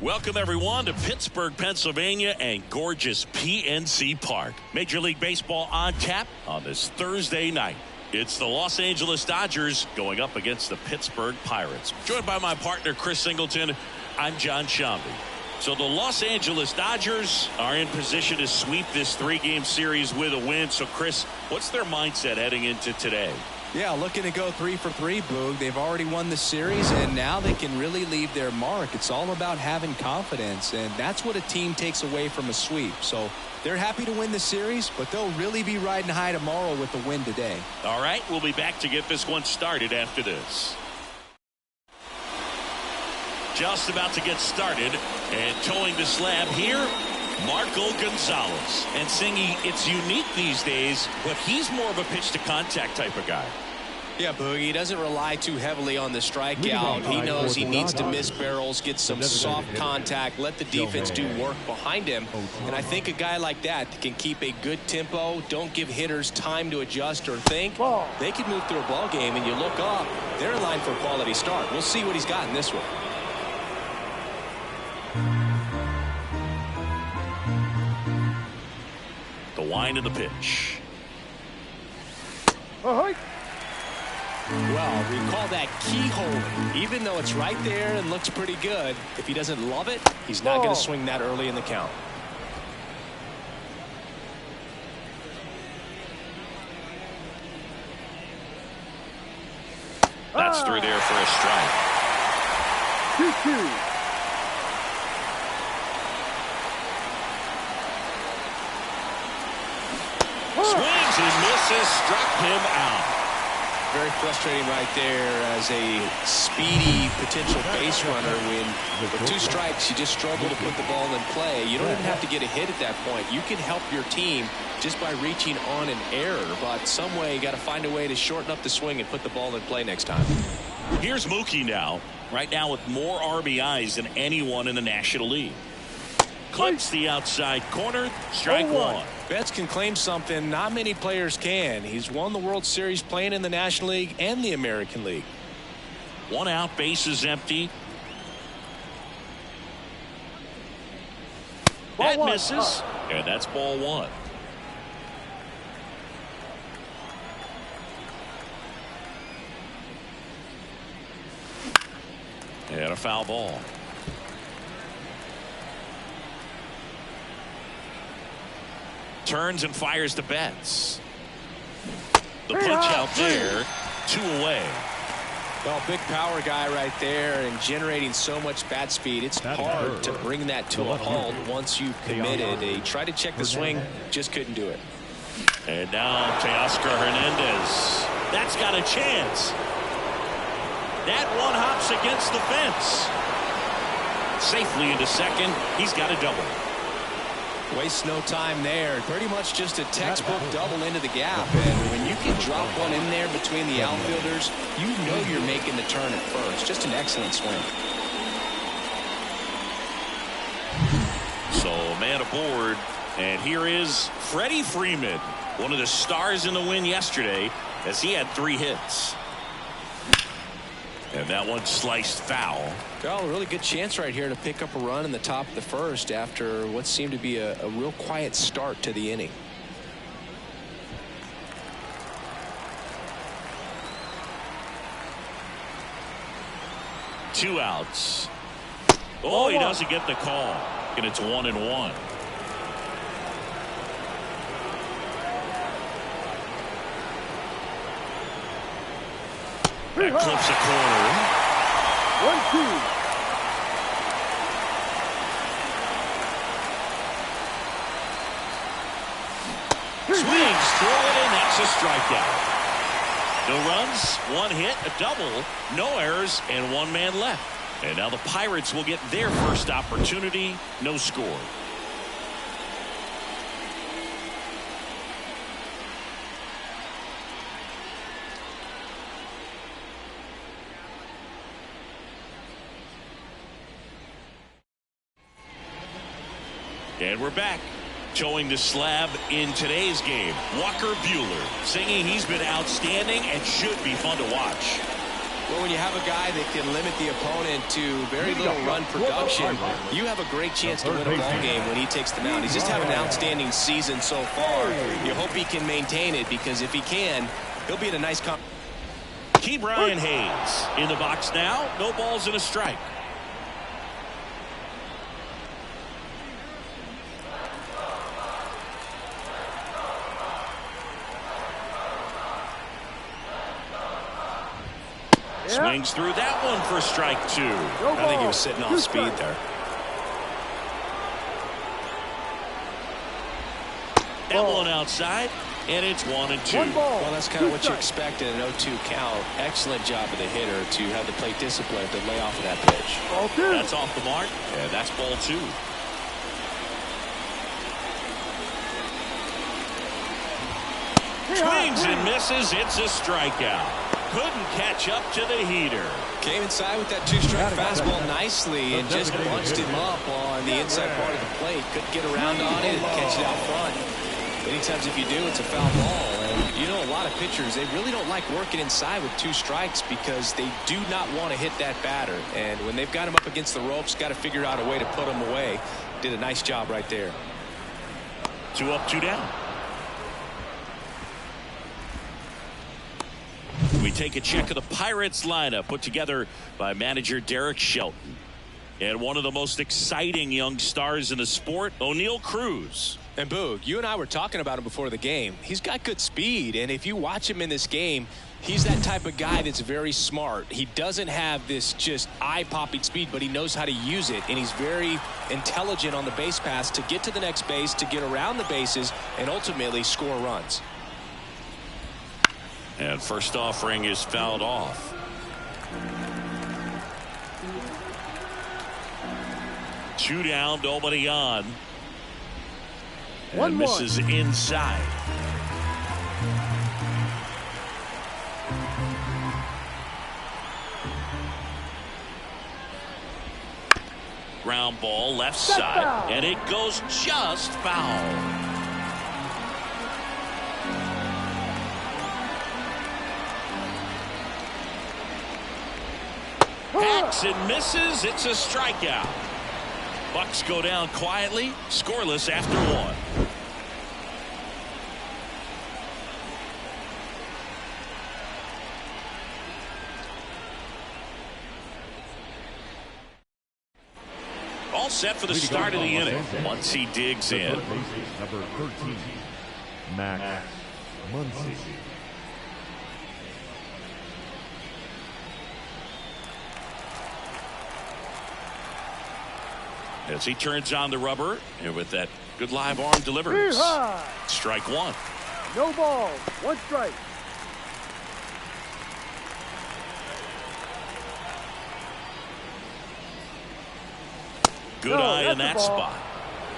Welcome, everyone, to Pittsburgh, Pennsylvania and gorgeous PNC Park. Major League Baseball on tap on this Thursday night. It's the Los Angeles Dodgers going up against the Pittsburgh Pirates. Joined by my partner, Chris Singleton, I'm John Shambi. So the Los Angeles Dodgers are in position to sweep this three-game series with a win. So, Chris, what's their mindset heading into today? Yeah, looking to go 3 for 3, Boog. They've already won the series, and now they can really leave their mark. It's all about having confidence, and that's what a team takes away from a sweep. So they're happy to win the series, but they'll really be riding high tomorrow with the win today. All right, we'll be back to get this one started after this. Just about to get started, and towing the slab here, Marco Gonzalez. And Singy, it's unique these days, but he's more of a pitch-to-contact type of guy. Yeah, Boogie, he doesn't rely too heavily on the strikeout. He knows he needs to miss barrels, get some soft contact, let the defense do work behind him. And I think a guy like that can keep a good tempo, don't give hitters time to adjust or think. They can move through a ball game, and you look up, they're in line for a quality start. We'll see what he's got in this one. The wind of the pitch. Well, we call that keyhole. Even though it's right there and looks pretty good, if he doesn't love it, he's not going to swing that early in the count. That's through there for a strike. 2-2. Swings and misses, struck him out. Very frustrating right there as a speedy potential base runner when with 2 strikes you just struggle to put the ball in play. You don't even have to get a hit at that point. You can help your team just by reaching on an error, but some way you got to find a way to shorten up the swing and put the ball in play next time. Here's Mookie now, right now with more RBIs than anyone in the National League. Clips the outside corner, strike one. Betts can claim something not many players can. He's won the World Series playing in the National League and the American League. 1 out, bases empty. That misses, and that's ball 1. And a foul ball. Turns and fires to Betts. The pitch out there, 2 away. Well, big power guy right there and generating so much bat speed. It's hard to bring that to a halt once you've committed. He tried to check the swing, just couldn't do it. And now Teoscar Hernandez. That's got a chance. That one hops against the fence. Safely into second. He's got a double. Wastes no time there. Pretty much just a textbook double into the gap. And when you can drop one in there between the outfielders, you know you're making the turn at first. Just an excellent swing. So man aboard. And here is Freddie Freeman, one of the stars in the win yesterday, as he had 3 hits. And that one sliced foul. Well, a really good chance right here to pick up a run in the top of the first after what seemed to be a real quiet start to the inning. Two outs. Oh, he doesn't get the call. And it's 1-1. That clips a corner. 1-2. Swings through it, and that's a strikeout. No runs, 1 hit, a double, no errors, and 1 man left. And now the Pirates will get their first opportunity. No score. And we're back. Towing the slab in today's game, Walker Buehler, singing he's been outstanding and should be fun to watch. Well, when you have a guy that can limit the opponent to very little run production, you have a great chance to win a ball game when he takes the mound. He's just having an outstanding season so far. You hope he can maintain it, because if he can, he'll be in a nice competition. Ke'Bryan Hayes in the box now. No balls and a strike. Swings through that one for strike 2. I think he was sitting off speed there. That one outside, and it's 1-2. Well, that's kind of what you expect in an 0-2 count. Excellent job of the hitter to have the plate discipline to lay off of that pitch. That's off the mark, and that's ball 2. Swings and misses. It's a strikeout. Couldn't catch up to the heater. Came inside with that 2-strike fastball nicely and just bunched him up on the inside part of the plate. Couldn't get around on it and catch it out front. Many times if you do, it's a foul ball. And you know, a lot of pitchers, they really don't like working inside with 2 strikes because they do not want to hit that batter. And when they've got him up against the ropes, got to figure out a way to put him away. Did a nice job right there. 2 up, 2 down. We take a check of the Pirates lineup put together by manager Derek Shelton. And one of the most exciting young stars in the sport, Oneil Cruz. And Boog, you and I were talking about him before the game. He's got good speed, and if you watch him in this game, he's that type of guy that's very smart. He doesn't have this just eye-popping speed, but he knows how to use it, and he's very intelligent on the base paths to get to the next base, to get around the bases, and ultimately score runs. And first offering is fouled off. Two down, nobody on. And misses inside. Ground ball left side, and it goes just foul. Hacks and misses. It's a strikeout. Bucks go down quietly, scoreless after 1. All set for the start of the inning. Once he digs in. Number 13, Max Muncy. As he turns on the rubber, and with that good live arm delivers. Strike 1. No ball, 1 strike. Good eye in that spot.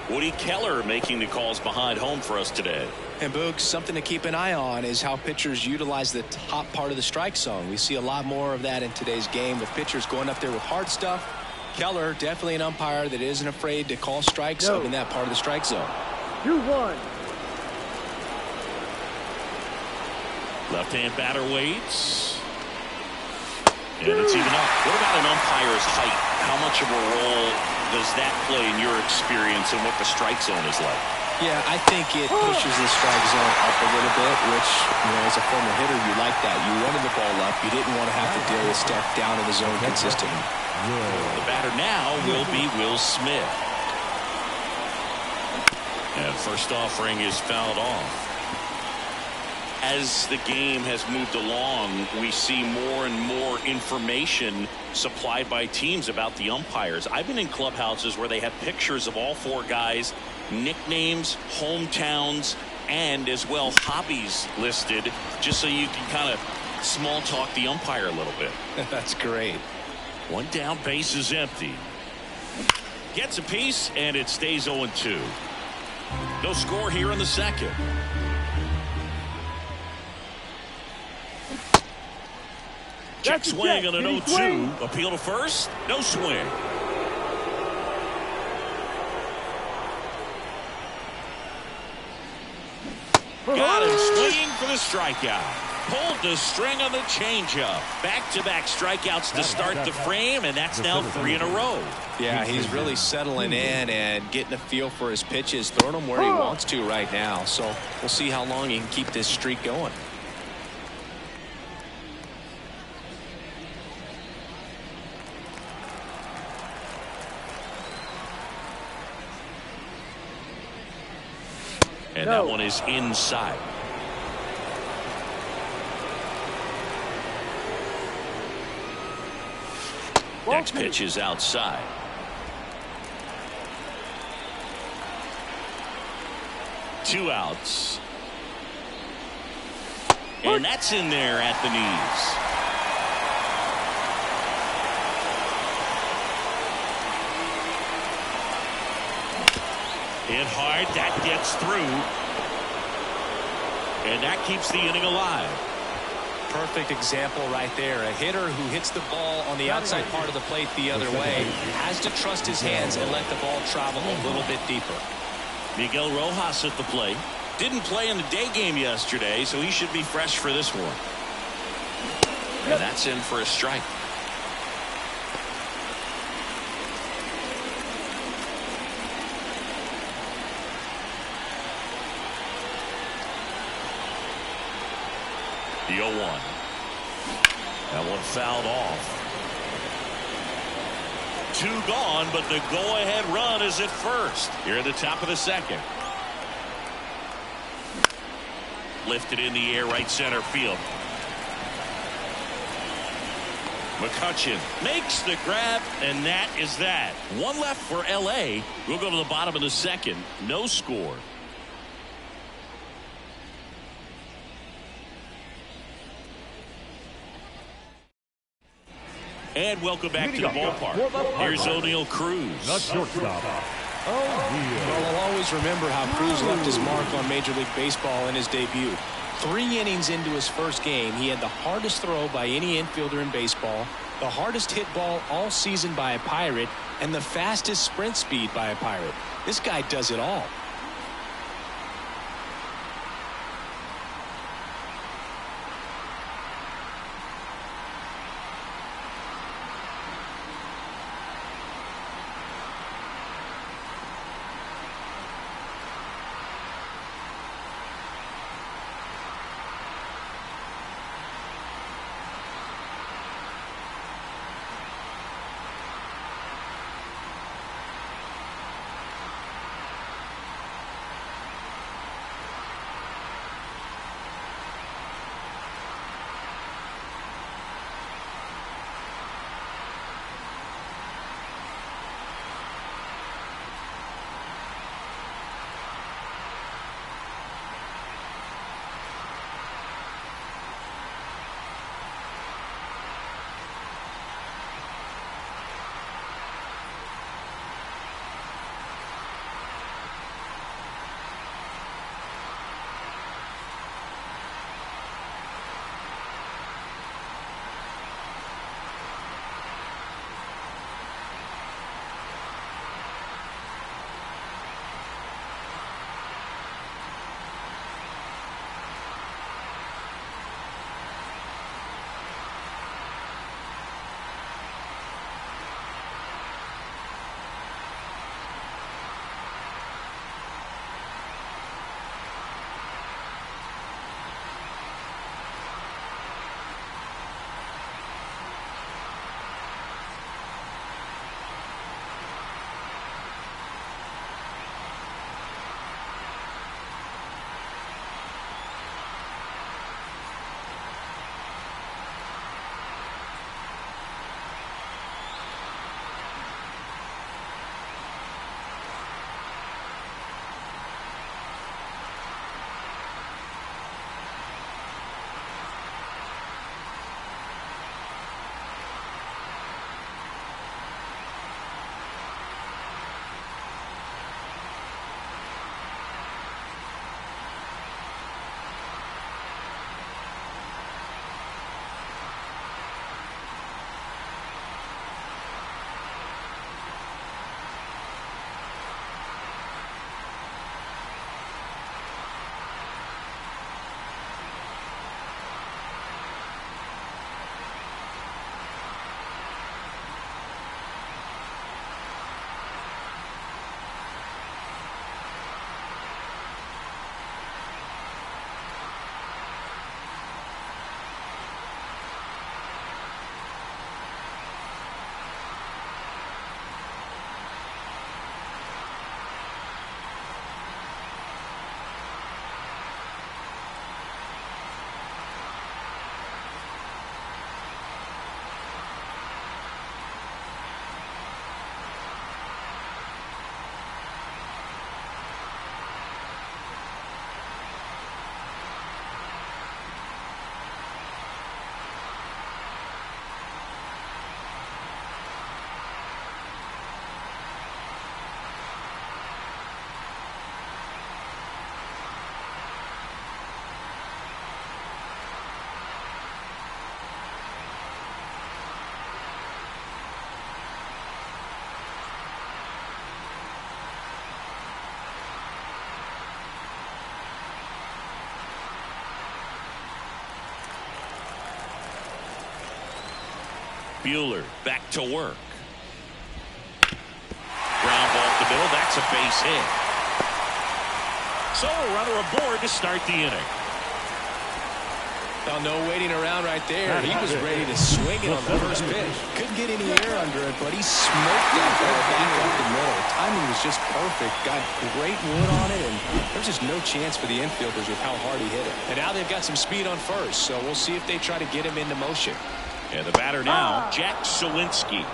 Woody Keller making the calls behind home for us today. And Boog, something to keep an eye on is how pitchers utilize the top part of the strike zone. We see a lot more of that in today's game with pitchers going up there with hard stuff. Keller, definitely an umpire that isn't afraid to call strikes up in that part of the strike zone. 2-1. Left-hand batter waits. And it's even up. What about an umpire's height? How much of a role does that play in your experience and what the strike zone is like? Yeah, I think it pushes the strike zone up a little bit, which, you know, as a former hitter, you like that. You wanted the ball up. You didn't want to have to deal with stuff down in the zone consistently. The batter now will be Will Smith. And first offering is fouled off. As the game has moved along, we see more and more information supplied by teams about the umpires. I've been in clubhouses where they have pictures of all 4 guys, nicknames, hometowns, and as well hobbies listed, just so you can kind of small talk the umpire a little bit. That's great. 1 down, base is empty. Gets a piece, and it stays 0-2. No score here in the second. Check swing on an 0-2. Appeal to first. No swing. Got him swinging for the strikeout. Pulled the string on the changeup. Back-to-back strikeouts to start the frame, and that's now 3 in a row. Yeah, he's really settling in and getting a feel for his pitches, throwing them where he wants to right now. So we'll see how long he can keep this streak going. And that one is inside. Next pitch is outside. Two outs. And that's in there at the knees. Hit hard. That gets through. And that keeps the inning alive. Perfect example right there. A hitter who hits the ball on the outside part of the plate the other way has to trust his hands and let the ball travel a little bit deeper. Miguel Rojas at the plate. Didn't play in the day game yesterday, so he should be fresh for this one. And that's in for a strike. The 0-1. That one fouled off. 2 gone, but the go-ahead run is at first. Here at the top of the second. Lifted in the air, right center field. McCutchen makes the grab, and that is that. One left for L.A. We'll go to the bottom of the second. No score. And welcome back to the ballpark. Here's O'Neal Cruz. The shortstop, O'Neal. Well, I'll always remember how Cruz left his mark on Major League Baseball in his debut. 3 innings into his first game, he had the hardest throw by any infielder in baseball, the hardest hit ball all season by a Pirate, and the fastest sprint speed by a Pirate. This guy does it all. Buehler back to work. Ground ball up the middle. That's a base hit. So a runner aboard to start the inning. Well, no waiting around right there. He was ready to swing it on the first pitch. Couldn't get any air under it, but he smoked that ball back up the middle. Timing was just perfect. Got great wood on it, and there's just no chance for the infielders with how hard he hit it. And now they've got some speed on first, so we'll see if they try to get him into motion. And the batter now, Jack Suwinski.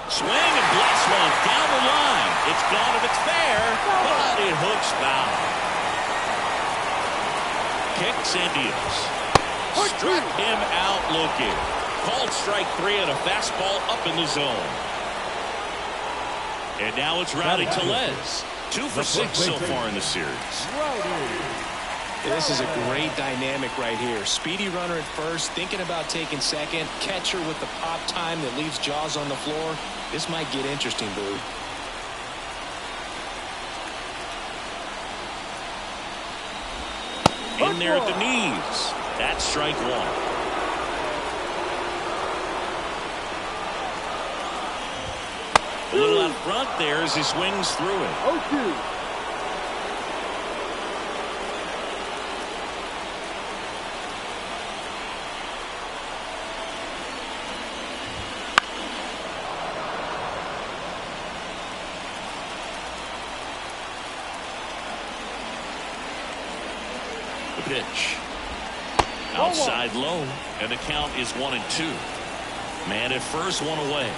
Swing and blast one down the line. It's gone if it's fair, but it hooks foul. Kicks and deals. Struck him out looking. Called strike 3 and a fastball up in the zone. And now it's Rowdy Tellez. 2 for 6 so far in the series. This is a great dynamic right here. Speedy runner at first, thinking about taking second. Catcher with the pop time that leaves Jaws on the floor. This might get interesting, Boo. In there at the knees. That's strike 1. A little out front there as he swings through it. 0-2. The pitch. Outside low, and the count is 1-2. Man at first, 1 away.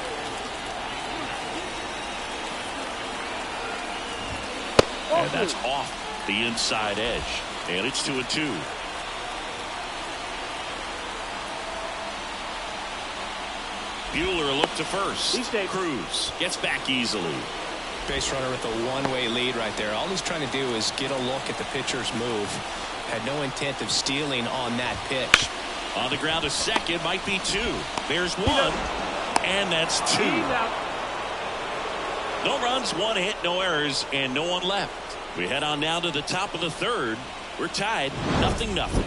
And that's off the inside edge. And it's 2-2. Buehler looked to first. Cruz gets back easily. Base runner with a one-way lead right there. All he's trying to do is get a look at the pitcher's move. Had no intent of stealing on that pitch. On the ground to second, might be 2. There's 1, and that's 2. No runs, 1 hit, no errors, and no one left. We head on down to the top of the 3rd. We're tied, 0-0.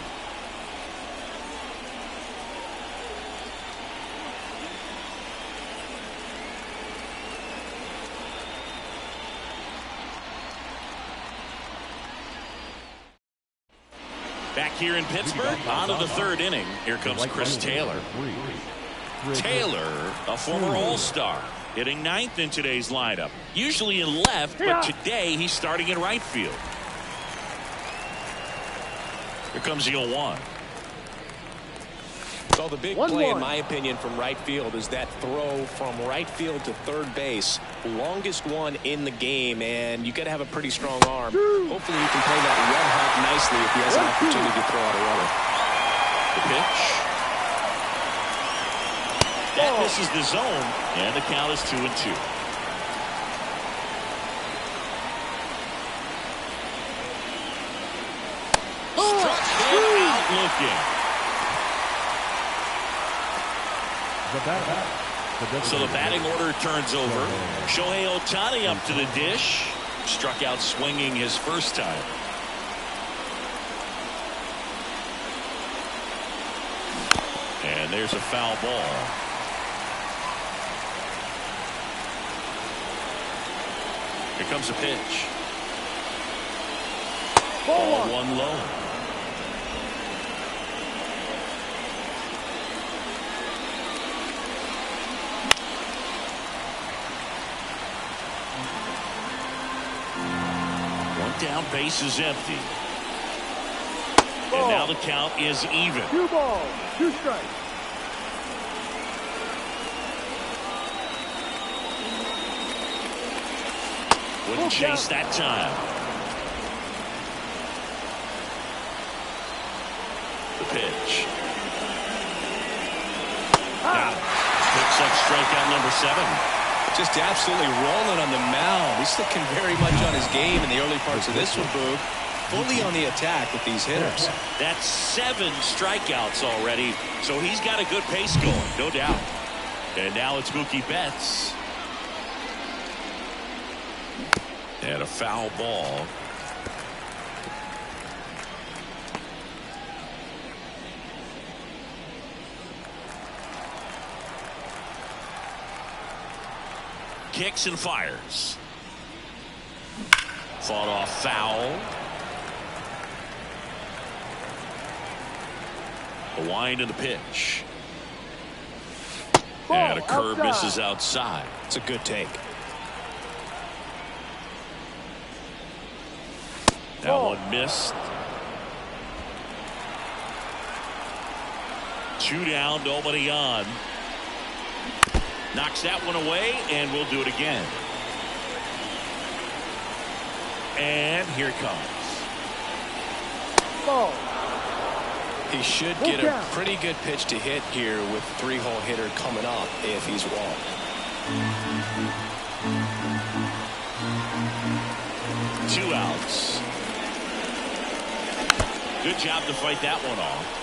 Back here in Pittsburgh, on to the 3rd inning. Here comes Chris Taylor. Taylor, a former All-Star, hitting 9th in today's lineup. Usually in left, but today he's starting in right field. Here comes the 0-1. So the big play, in my opinion, from right field is that throw from right field to third base. Longest one in the game, and you got to have a pretty strong arm. Hopefully you can play that red hot nicely if he has an opportunity to throw out a runner. The pitch. That misses the zone, and the count is 2-2. Struck him out looking. So the batting order turns over. Shohei Ohtani up to the dish. Struck out swinging his first time. And there's a foul ball. Here comes a pitch. Ball 1 low. Down, base is empty. And now the count is even. 2 balls, 2 strikes. Wouldn't chase that time. The pitch. Now picks up strikeout number 7. Just absolutely rolling on the mound. He's looking very much on his game in the early parts of this one, Boog. Fully on the attack with these hitters. That's 7 strikeouts already, so he's got a good pace going, no doubt. And now it's Mookie Betts. And a foul ball. Kicks and fires. Fought off foul. The wind of the pitch. Ball And a curve outside. misses outside. It's a good take. That Ball. one missed. 2 down, nobody on. Knocks that one away, and we'll do it again. And here it comes. Ball. He should Full get a count. pretty good pitch to hit here with 3-hole hitter coming up if he's walked. 2 outs. Good job to fight that one off.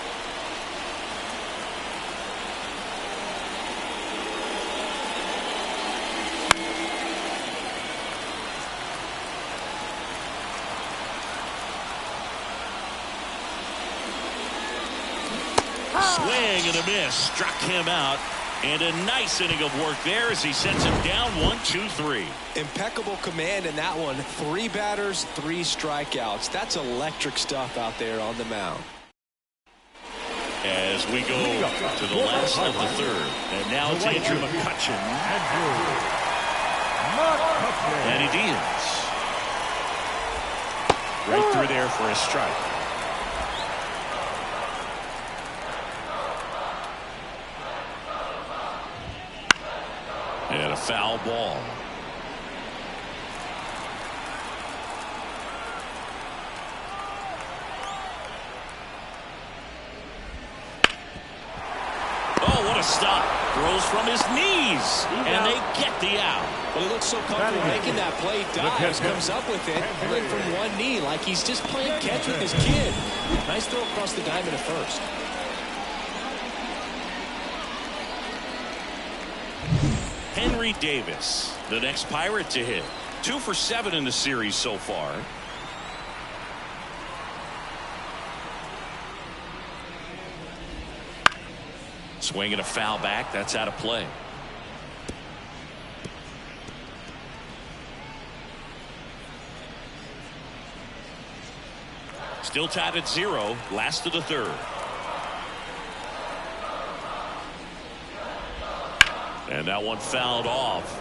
Swing and a miss. Struck him out. And a nice inning of work there as he sets him down 1-2-3. Impeccable command in that one. 3 batters, 3 strikeouts. That's electric stuff out there on the mound. As we go to the last of the third. And now it's Andrew McCutchen. And he deals. Right through there for a strike. And a foul ball. Oh, what a stop. Throws from his knees. And they get the out. Well, he looks so comfortable making that play. Dives, comes up with it, and then from one knee, like he's just playing catch with his kid. Nice throw across the diamond at first. Henry Davis, the next Pirate to hit. 2 for 7 in the series so far. Swinging a foul back. That's out of play. Still tied at 0. Last of the third. And that one fouled off.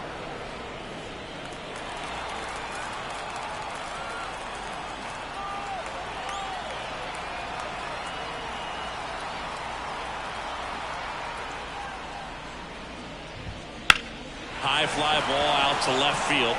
High fly ball out to left field.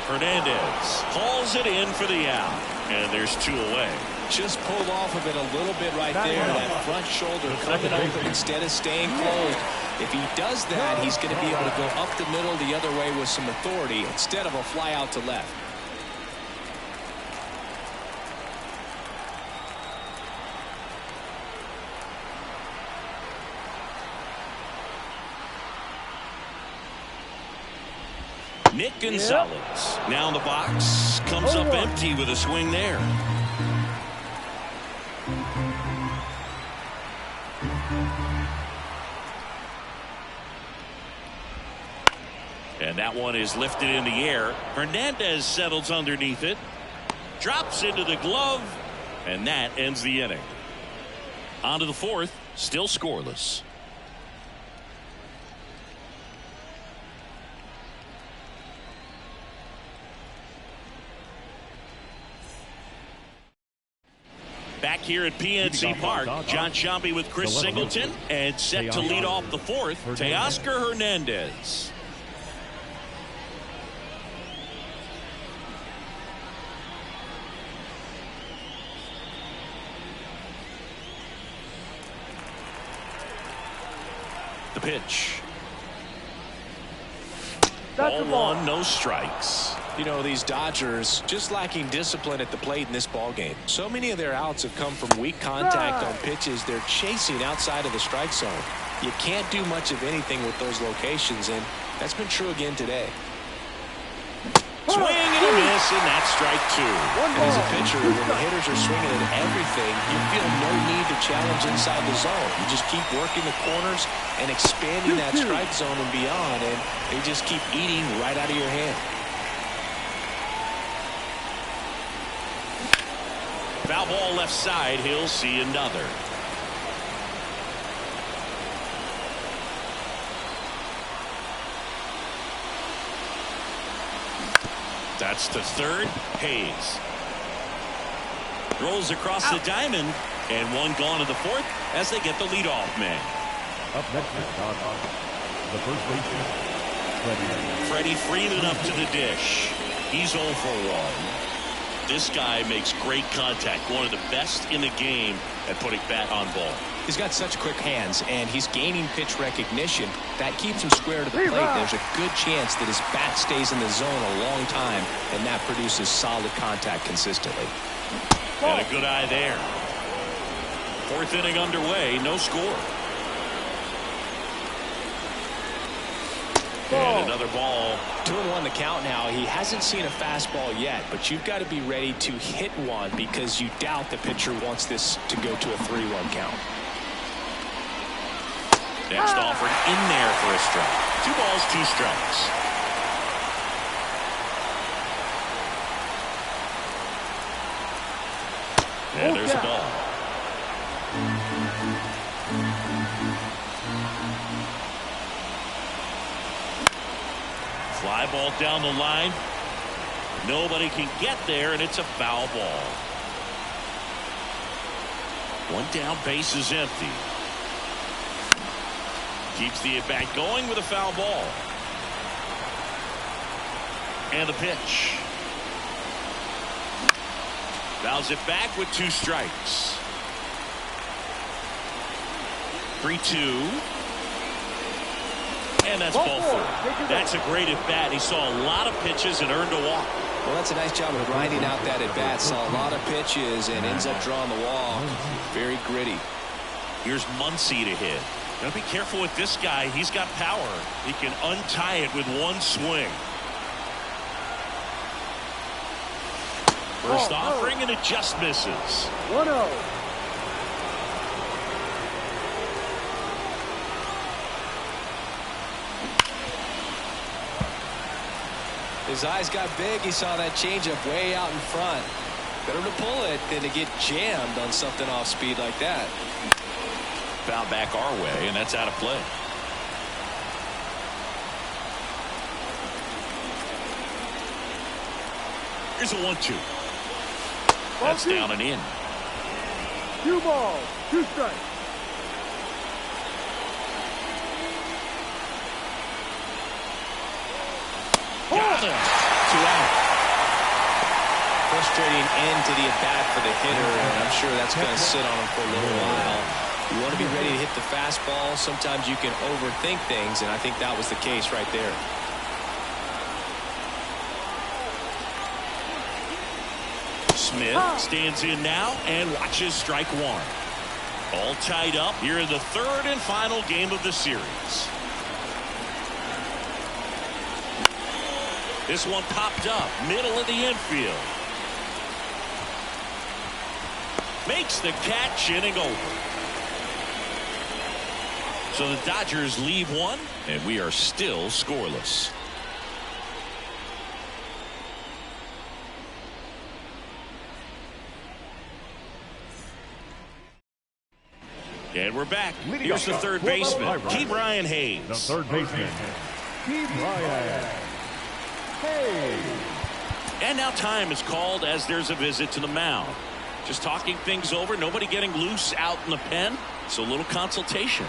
Hernandez hauls it in for the out. And there's 2 away. Just pulled off of it a little bit right there. That front shoulder coming open instead of staying closed. If he does that, he's going to be able to go up the middle the other way with some authority instead of a fly out to left. Nick Gonzalez now in the box. Comes up empty with a swing there. And that one is lifted in the air. Hernandez settles underneath it. Drops into the glove. And that ends the inning. On to the fourth. Still scoreless. Back here at PNC Park, John Sciambi with Chris Singleton, and set to lead off the fourth, Teoscar Hernandez. The pitch. Ball 1, no strikes. You know, these Dodgers just lacking discipline at the plate in this ball game. So many of their outs have come from weak contact on pitches they're chasing outside of the strike zone. You can't do much of anything with those locations, and that's been true again today. Swing and a miss, and that's strike 2. And as a pitcher, when the hitters are swinging at everything, you feel no need to challenge inside the zone. You just keep working the corners and expanding that strike zone and beyond, and they just keep eating right out of your hand. Foul ball left side. He'll see another. That's to third. Hayes rolls across the diamond, and one gone in the fourth as they get the leadoff man. Up next, the first baseman, Freddie Freeman up to the dish. He's 0 for 1. This guy makes great contact. One of the best in the game at putting bat on ball. He's got such quick hands, and he's gaining pitch recognition. That keeps him square to the plate. There's a good chance that his bat stays in the zone a long time, and that produces solid contact consistently. And a good eye there. Fourth inning underway, no score. And another ball. 2-1 the count now. He hasn't seen a fastball yet, but you've got to be ready to hit one because you doubt the pitcher wants this to go to a 3-1 count. Next offered in there for a strike. 2 balls, 2 strikes. And there's a ball. Fly ball down the line. Nobody can get there, and it's a foul ball. One down, base is empty. Keeps the at-bat going with a foul ball. And the pitch. Fouls it back with 2 strikes. 3-2. And that's ball 4. That's a great at-bat. He saw a lot of pitches and earned a walk. Well, that's a nice job of grinding out that at-bat. Saw a lot of pitches and ends up drawing the walk. Very gritty. Here's Muncy to hit. Got to be careful with this guy. He's got power. He can untie it with one swing. First offering, and it just misses. 1-0. His eyes got big. He saw that changeup way out in front. Better to pull it than to get jammed on something off speed like that. Foul back our way, and that's out of play. Here's a 1-2. That's down and in. 2 balls, 2 strikes. Got him. 2 out. Frustrating end to the at-bat for the hitter, and I'm sure that's going to sit on him for a little while. You want to be ready to hit the fastball. Sometimes you can overthink things, and I think that was the case right there. Smith stands in now and watches strike 1. All tied up here in the 3rd and final game of the series. This one popped up, middle of the infield. Makes the catch, inning over. So the Dodgers leave 1, and we are still scoreless. And we're back. Here's the 3rd baseman, Ke'Bryan Hayes. The 3rd baseman, Ke'Bryan Hayes. And now time is called as there's a visit to the mound. Just talking things over, nobody getting loose out in the pen. So a little consultation.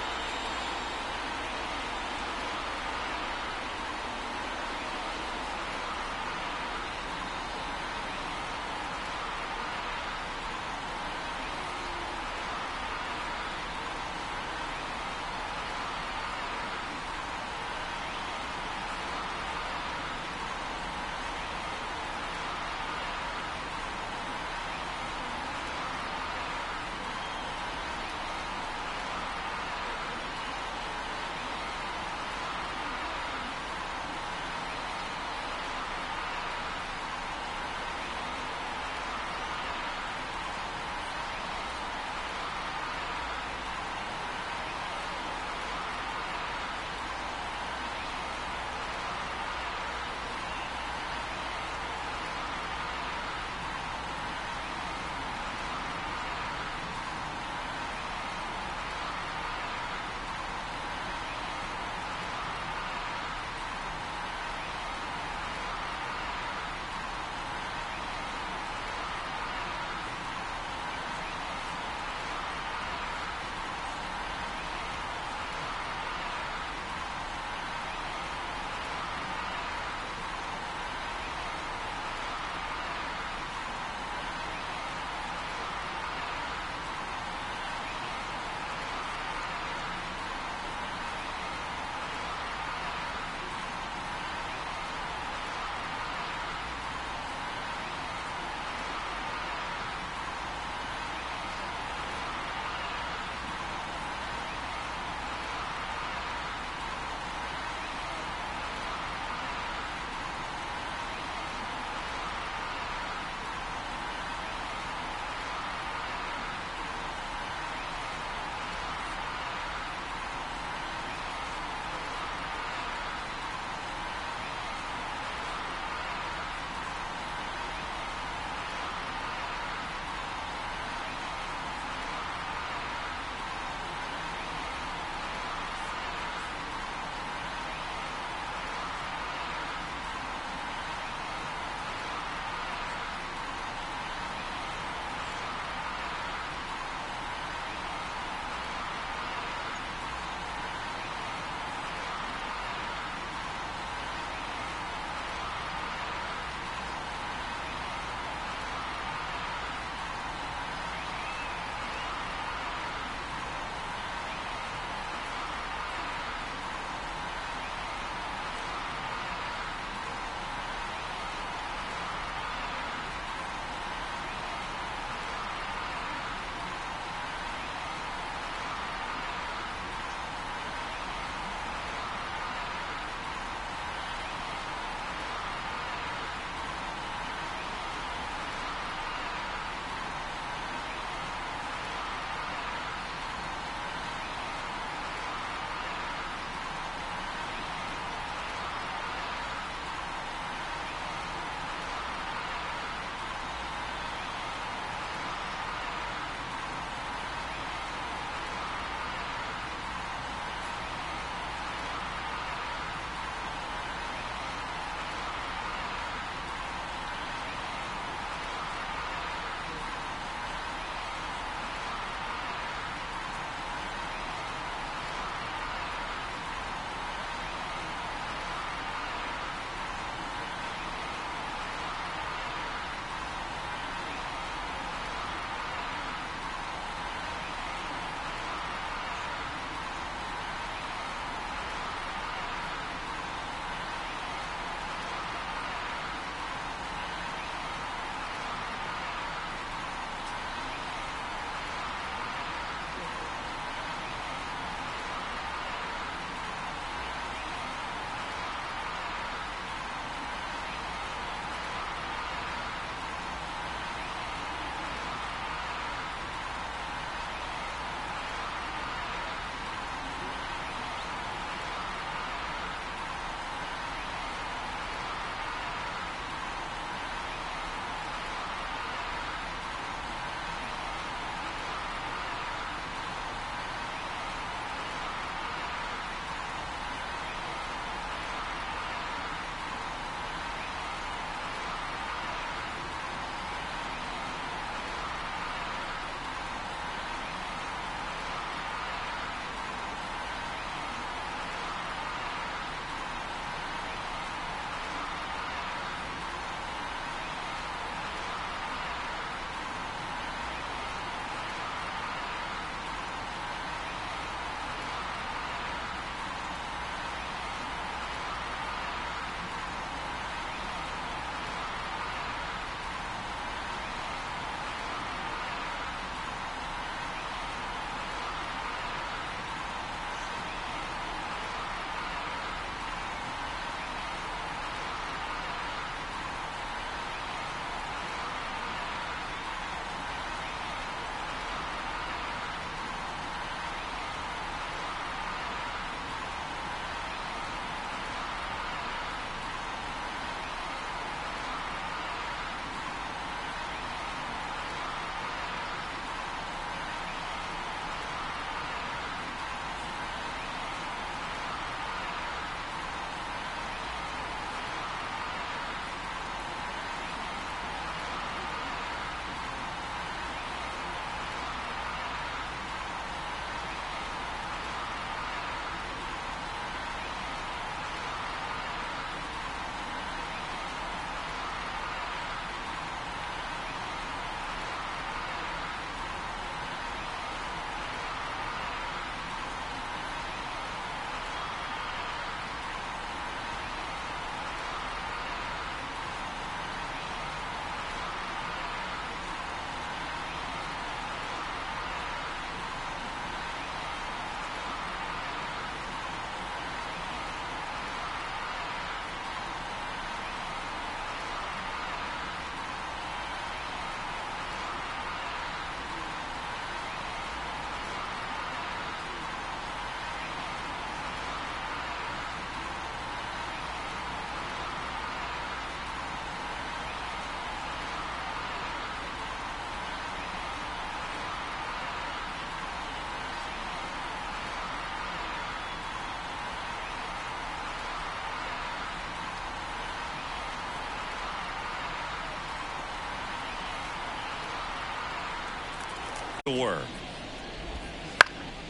to work.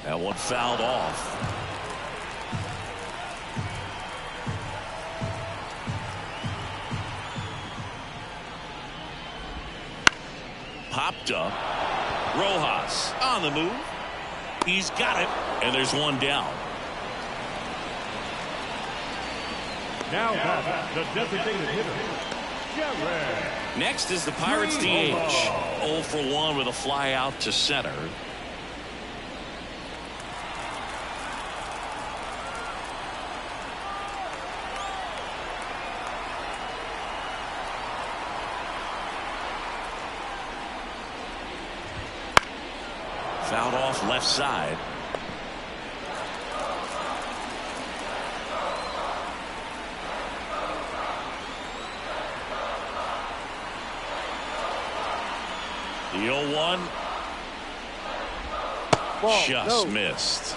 That one fouled off. Popped up. Rojas on the move. He's got it, and there's one down. Now the designated hitter, Jared. Next is the Pirates DH. 0 for 1 with a fly out to center. Fouled off left side. The 0-1 just missed.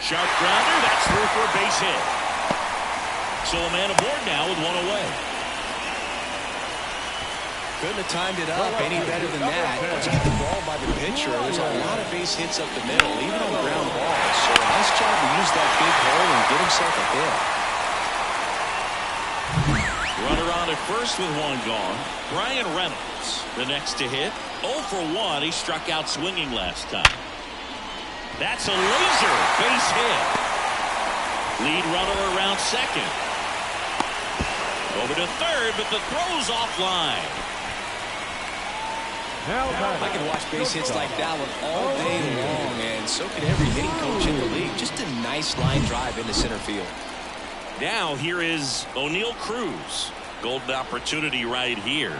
Sharp grounder, that's through for a base hit. So a man aboard now with one away. Couldn't have timed it up any better than that. Once you get the ball by the pitcher, there's a lot of base hits up the middle, even on ground balls. So a nice job to use that big hole and get himself a hit. Runner on at first with one gone. Bryan Reynolds, the next to hit. 0 for 1. He struck out swinging last time. That's a laser base hit. Lead runner around second. Over to third, but the throw's offline. I can watch base hits like that one all day long, and so could every hitting coach in the league. Just a nice line drive into center field. Now here is O'Neal Cruz. Golden opportunity right here.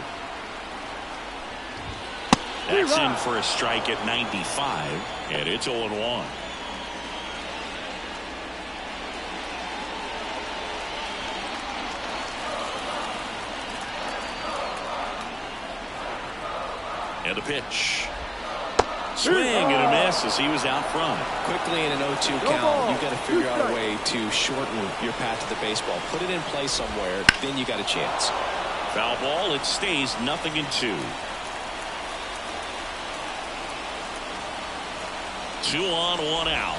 That's in for a strike at 95, and it's 0-1. And a pitch. Swing and a miss as he was out front. Quickly in an 0-2 count, you've got to figure out a way to shorten your path to the baseball. Put it in play somewhere, then you got a chance. Foul ball, it stays 0-2. 2 on, 1 out.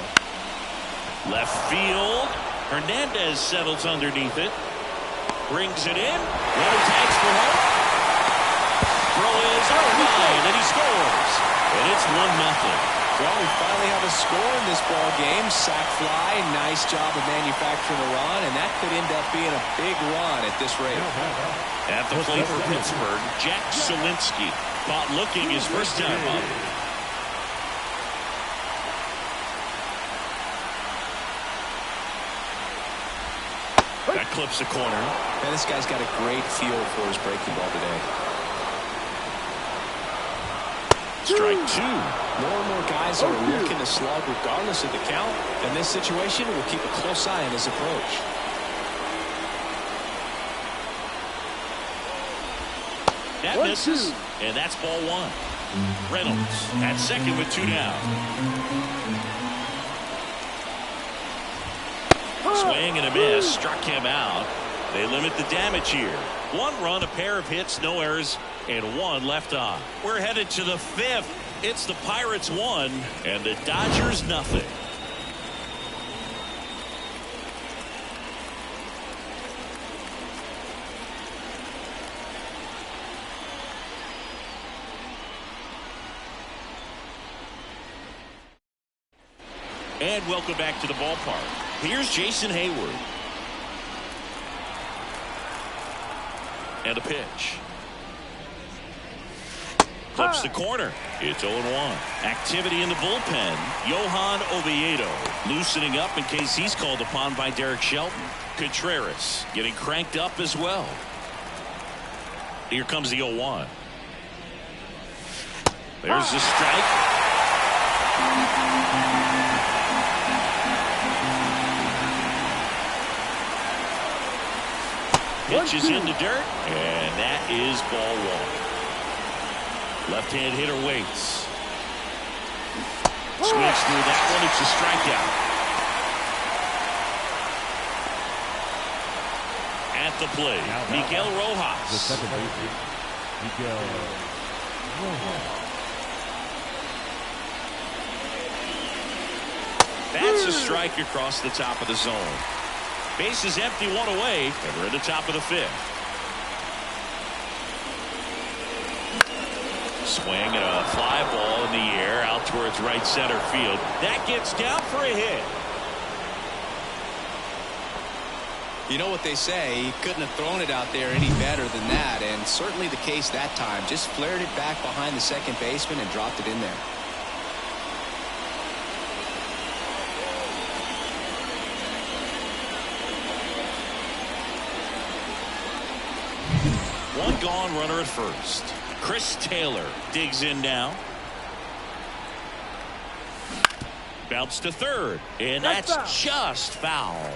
Left field. Hernandez settles underneath it. Brings it in. Runner tags for home. Throw is line, and he scores. And it's 1-0. Well, we finally have a score in this ball game. Sac fly. Nice job of manufacturing a run, and that could end up being a big run at this rate. At the plate for Pittsburgh, Jack Suwinski. Caught looking his first time up. That clips the corner. Man, this guy's got a great feel for his breaking ball today. Strike 2. More and more guys are looking to slug regardless of the count. In this situation, we'll keep a close eye on his approach. That misses, and that's ball 1. Reynolds at second with 2 down. Swing and a miss, struck him out. They limit the damage here. 1 run, a pair of hits, no errors, and 1 left on. We're headed to the 5th. It's the Pirates 1 and the Dodgers nothing. And welcome back to the ballpark. Here's Jason Hayward. And a pitch. Clips the corner. It's 0-1. Activity in the bullpen. Johan Oviedo loosening up in case he's called upon by Derek Shelton. Contreras getting cranked up as well. Here comes the 0-1. There's the strike. Pitches into dirt, and that is ball 1. Left-hand hitter waits. Swings through that one. It's a strikeout. At the plate, Miguel Rojas. The second baseman, Miguel Rojas. That's a strike across the top of the zone. Base is empty, one away, and we're at the top of the fifth. Swing and a fly ball in the air out towards right center field. That gets down for a hit. You know what they say, he couldn't have thrown it out there any better than that, and certainly the case that time. Just flared it back behind the second baseman and dropped it in there. One gone, runner at first. Chris Taylor digs in now. Bounce to third, and that's just foul.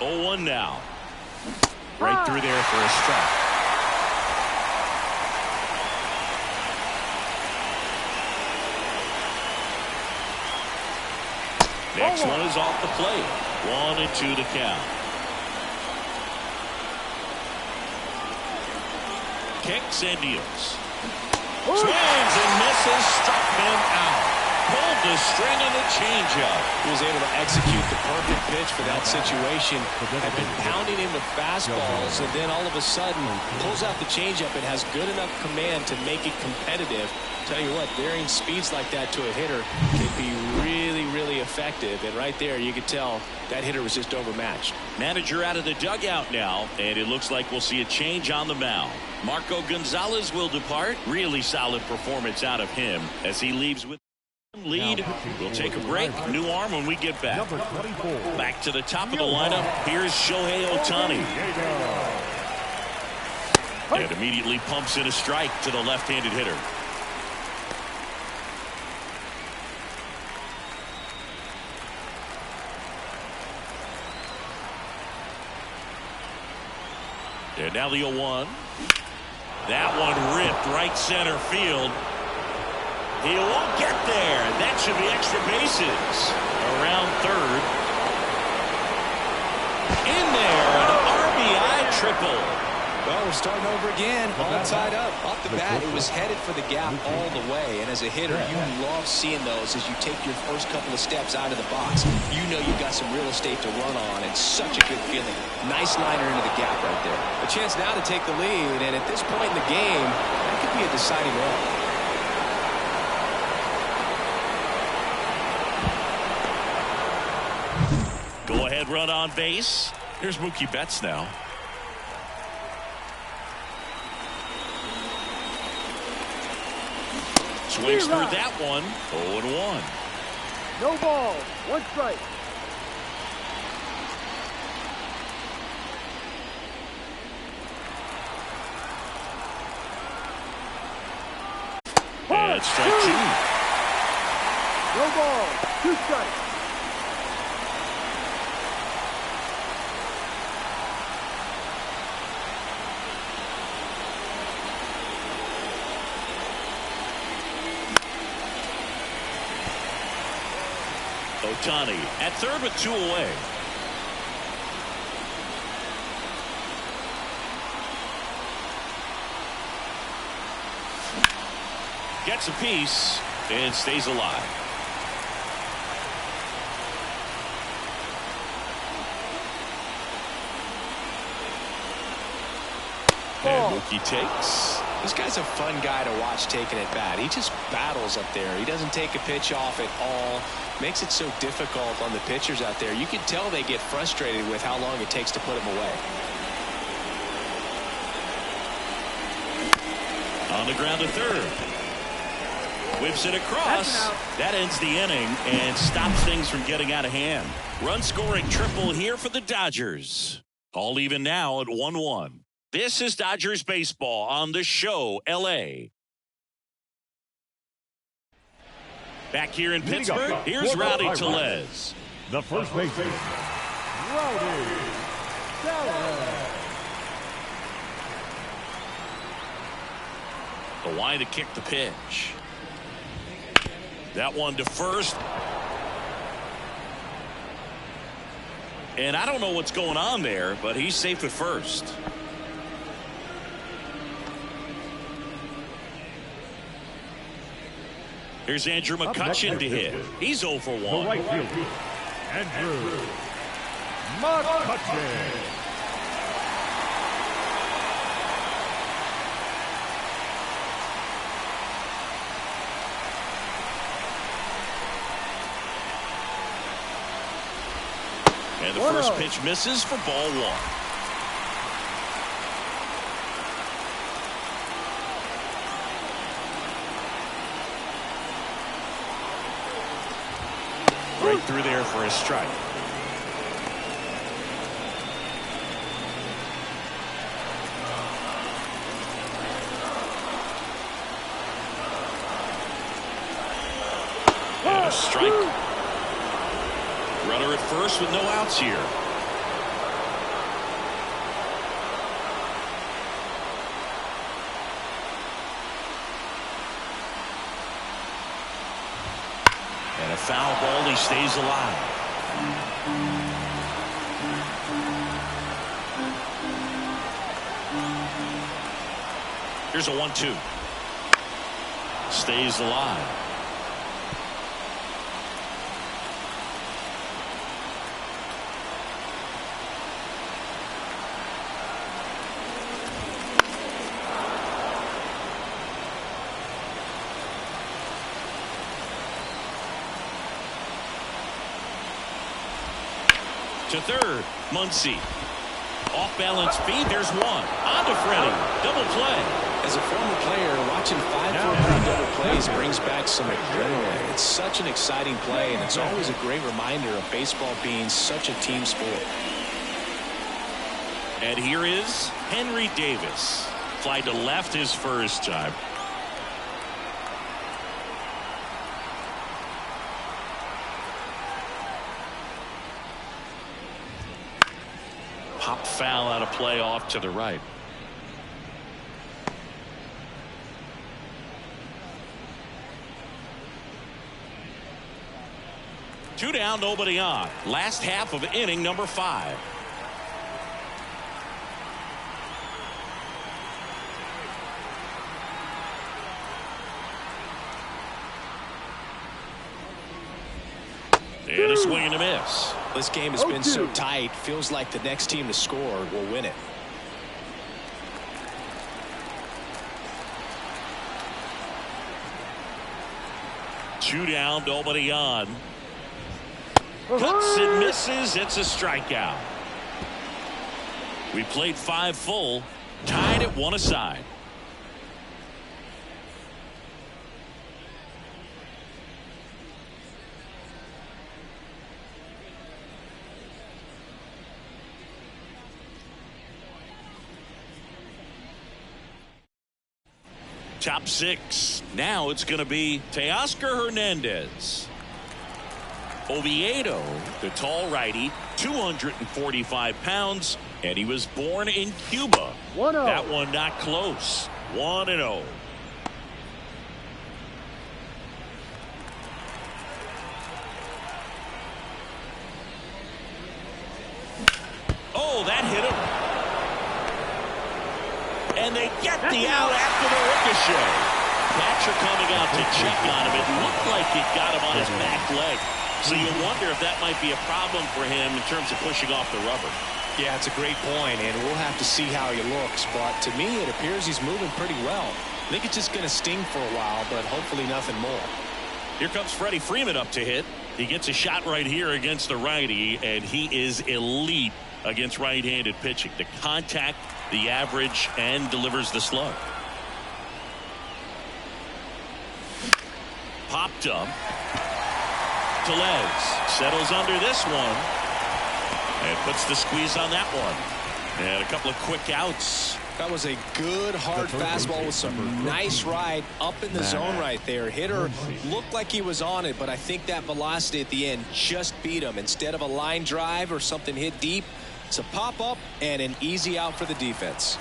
Oh, 0-1 now. Right through there for a strike. Next one is off the plate. 1-2 to count. Kicks and deals. Swings and misses. Struck him out. Pulled the string of the changeup. He was able to execute the perfect pitch for that situation. Had been pounding him with fastballs, and then all of a sudden pulls out the changeup and has good enough command to make it competitive. Tell you what, varying speeds like that to a hitter can be really, really effective. And right there, you could tell that hitter was just overmatched. Manager out of the dugout now, and it looks like we'll see a change on the mound. Marco Gonzalez will depart. Really solid performance out of him as he leaves with lead. We'll take a break. New arm when we get back. Number 24. Back to the top of the lineup. Here's Shohei Ohtani. And immediately pumps in a strike to the left-handed hitter. And now the 0-1. That one ripped right center field. He won't get there. That should be extra bases. Around third. In there, an RBI triple. Well, we're starting over again. All tied up. Off the bat, it was headed for the gap all the way. And as a hitter, you love seeing those as you take your first couple of steps out of the box. You know you've got some real estate to run on, and such a good feeling. Nice liner into the gap right there. A chance now to take the lead, and at this point in the game, that could be a deciding run. Go ahead, run on base. Here's Mookie Betts now. Swings through that one. 0-1. No ball. One strike. And strike two. No ball. Two strikes. Ohtani at third with two away. Gets a piece and stays alive. And Mookie takes. This guy's a fun guy to watch taking at bat. He just battles up there. He doesn't take a pitch off at all. Makes it so difficult on the pitchers out there. You can tell they get frustrated with how long it takes to put him away. On the ground to third. Whips it across. That ends the inning and stops things from getting out of hand. Run scoring triple here for the Dodgers. All even now at 1-1. This is Dodgers baseball on the show, LA. Back here in Pittsburgh, here's Rowdy Tellez. The first baseman, Rowdy Tellez. The line to kick the pitch. That one to first. And I don't know what's going on there, but he's safe at first. Here's Andrew McCutchen to hit. He's 0 for 1. The right fielder, Andrew McCutchen. And the first pitch misses for ball 1. Right through there for a strike. And a strike. Runner at first with no outs here. And a foul ball, he stays alive. Here's a 1-2. Stays alive. To third, Muncy. Off balance feed, there's one. On to Freddie. Double play. As a former player, watching 5-4-3 double plays brings back some adrenaline. It's such an exciting play, and it's always a great reminder of baseball being such a team sport. And here is Henry Davis. Fly to left his first time. Pop foul out of play off to the right. Two down, nobody on. Last half of inning number 5. And a swing and a miss. This game has been so tight. Feels like the next team to score will win it. Two down, nobody on. Cuts and misses. It's a strikeout. We played 5 full, tied at 1 aside. Top 6. Now it's going to be Teoscar Hernandez. Oviedo, the tall righty, 245 pounds, and he was born in Cuba. 1-0. That one not close. 1-0. Oh, that hit him. And they get the out after the ricochet. Catcher coming out to check on him. It looked like it got him on his back leg. So you wonder if that might be a problem for him in terms of pushing off the rubber. Yeah, it's a great point, and we'll have to see how he looks. But to me, it appears he's moving pretty well. I think it's just going to sting for a while, but hopefully nothing more. Here comes Freddie Freeman up to hit. He gets a shot right here against the righty, and he is elite against right-handed pitching. The contact, the average, and delivers the slug. Popped up. Tellez settles under this one and puts the squeeze on that one. And a couple of quick outs That was a good, hard fastball with some nice ride up in the zone right there. Hitter looked like he was on it, but I think that velocity at the end just beat him. Instead of a line drive or something hit deep, it's a pop-up and an easy out for the defense.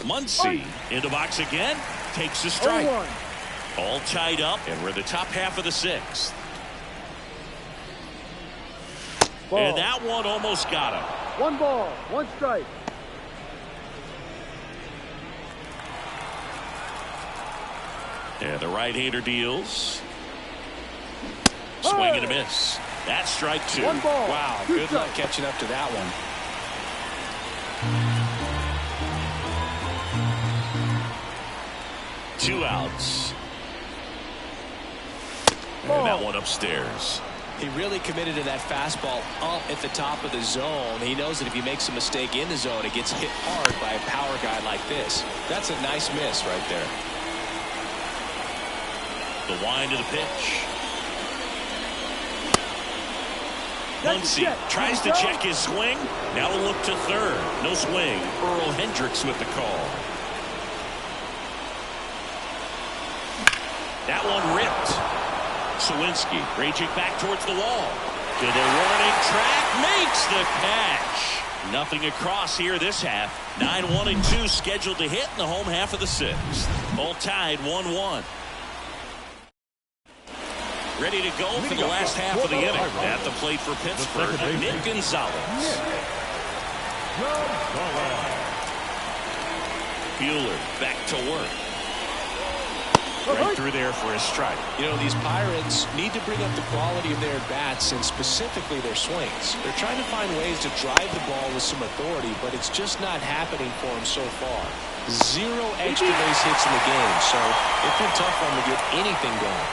Muncy in the box again. Takes a strike. All tied up, and we're in the top half of the sixth. And that one almost got him. 1 ball, 1 strike. And the right-hander deals. Swing and a miss. That's strike 2. 1 ball. Wow, good luck catching up to that one. Two outs. And that one upstairs. He really committed to that fastball up at the top of the zone. He knows that if he makes a mistake in the zone, it gets hit hard by a power guy like this. That's a nice miss right there. The wind of the pitch. Muncy tries to check his swing. Now a look to third. No swing. Earl Hendricks with the call. That one ripped. Sawinski raging back towards the wall. To the warning track. Makes the catch. Nothing across here this half. 9-1 and 2 scheduled to hit in the home half of the sixth. All tied 1-1. Ready to go for the last half of the inning. At the plate for Pittsburgh, Nick Gonzalez. Buehler back to work. Right through there for a strike. You know, these Pirates need to bring up the quality of their bats and specifically their swings. They're trying to find ways to drive the ball with some authority, but it's just not happening for them so far. 0 extra base hits in the game, so it's been tough for them to get anything going.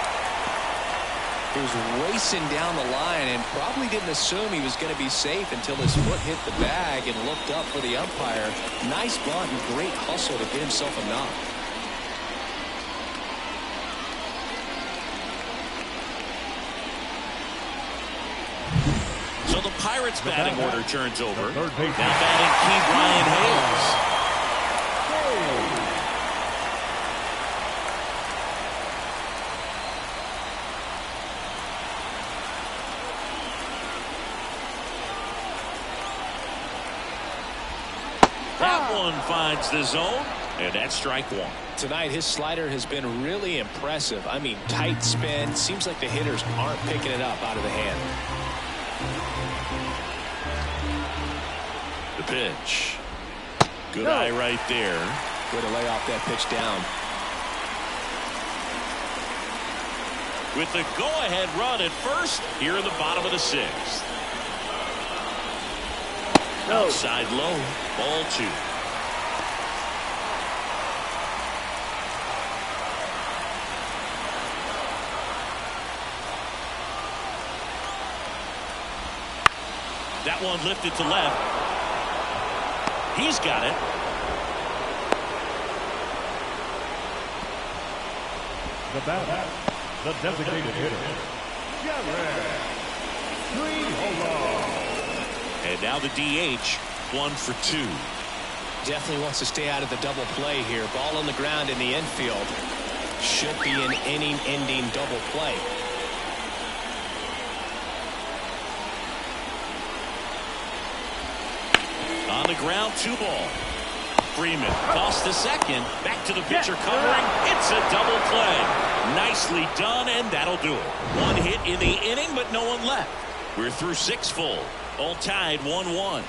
He was racing down the line and probably didn't assume he was going to be safe until his foot hit the bag and looked up for the umpire. Nice bunt and great hustle to get himself a knock. So the Pirates batting order turns over. Now batting Key Brian Hayes. That one finds the zone, and that's strike 1. Tonight, his slider has been really impressive. I mean, tight spin. Seems like the hitters aren't picking it up out of the hand. The pitch. Good eye right there. Way to lay off that pitch down. With the go-ahead run at first here in the bottom of the sixth. Outside low. Ball 2. That one lifted to left. He's got it. The batter, the designated hitter, Garrett Greenhollow. And now the DH, 1 for 2. Definitely wants to stay out of the double play here. Ball on the ground in the infield. Should be an inning-ending double play. On the ground, 2 ball. Freeman tossed to second. Back to the pitcher covering. It's a double play. Nicely done, and that'll do it. 1 hit in the inning, but no one left. We're through 6 full. All tied 1-1.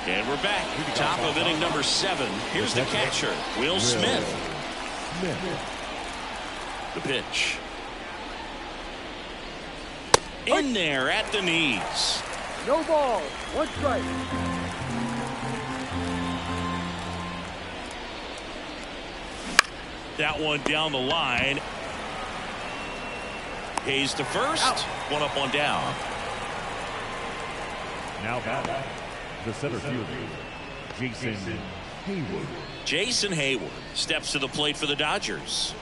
And we're back. Top of inning number 7. Here's the catcher, Will Smith. The pitch. In there at the knees. No ball, 1 strike. That one down the line. Hayes to first. Out. 1 up, 1 down. Now batting the center fielder, Jason Hayward. Jason Hayward steps to the plate for the Dodgers.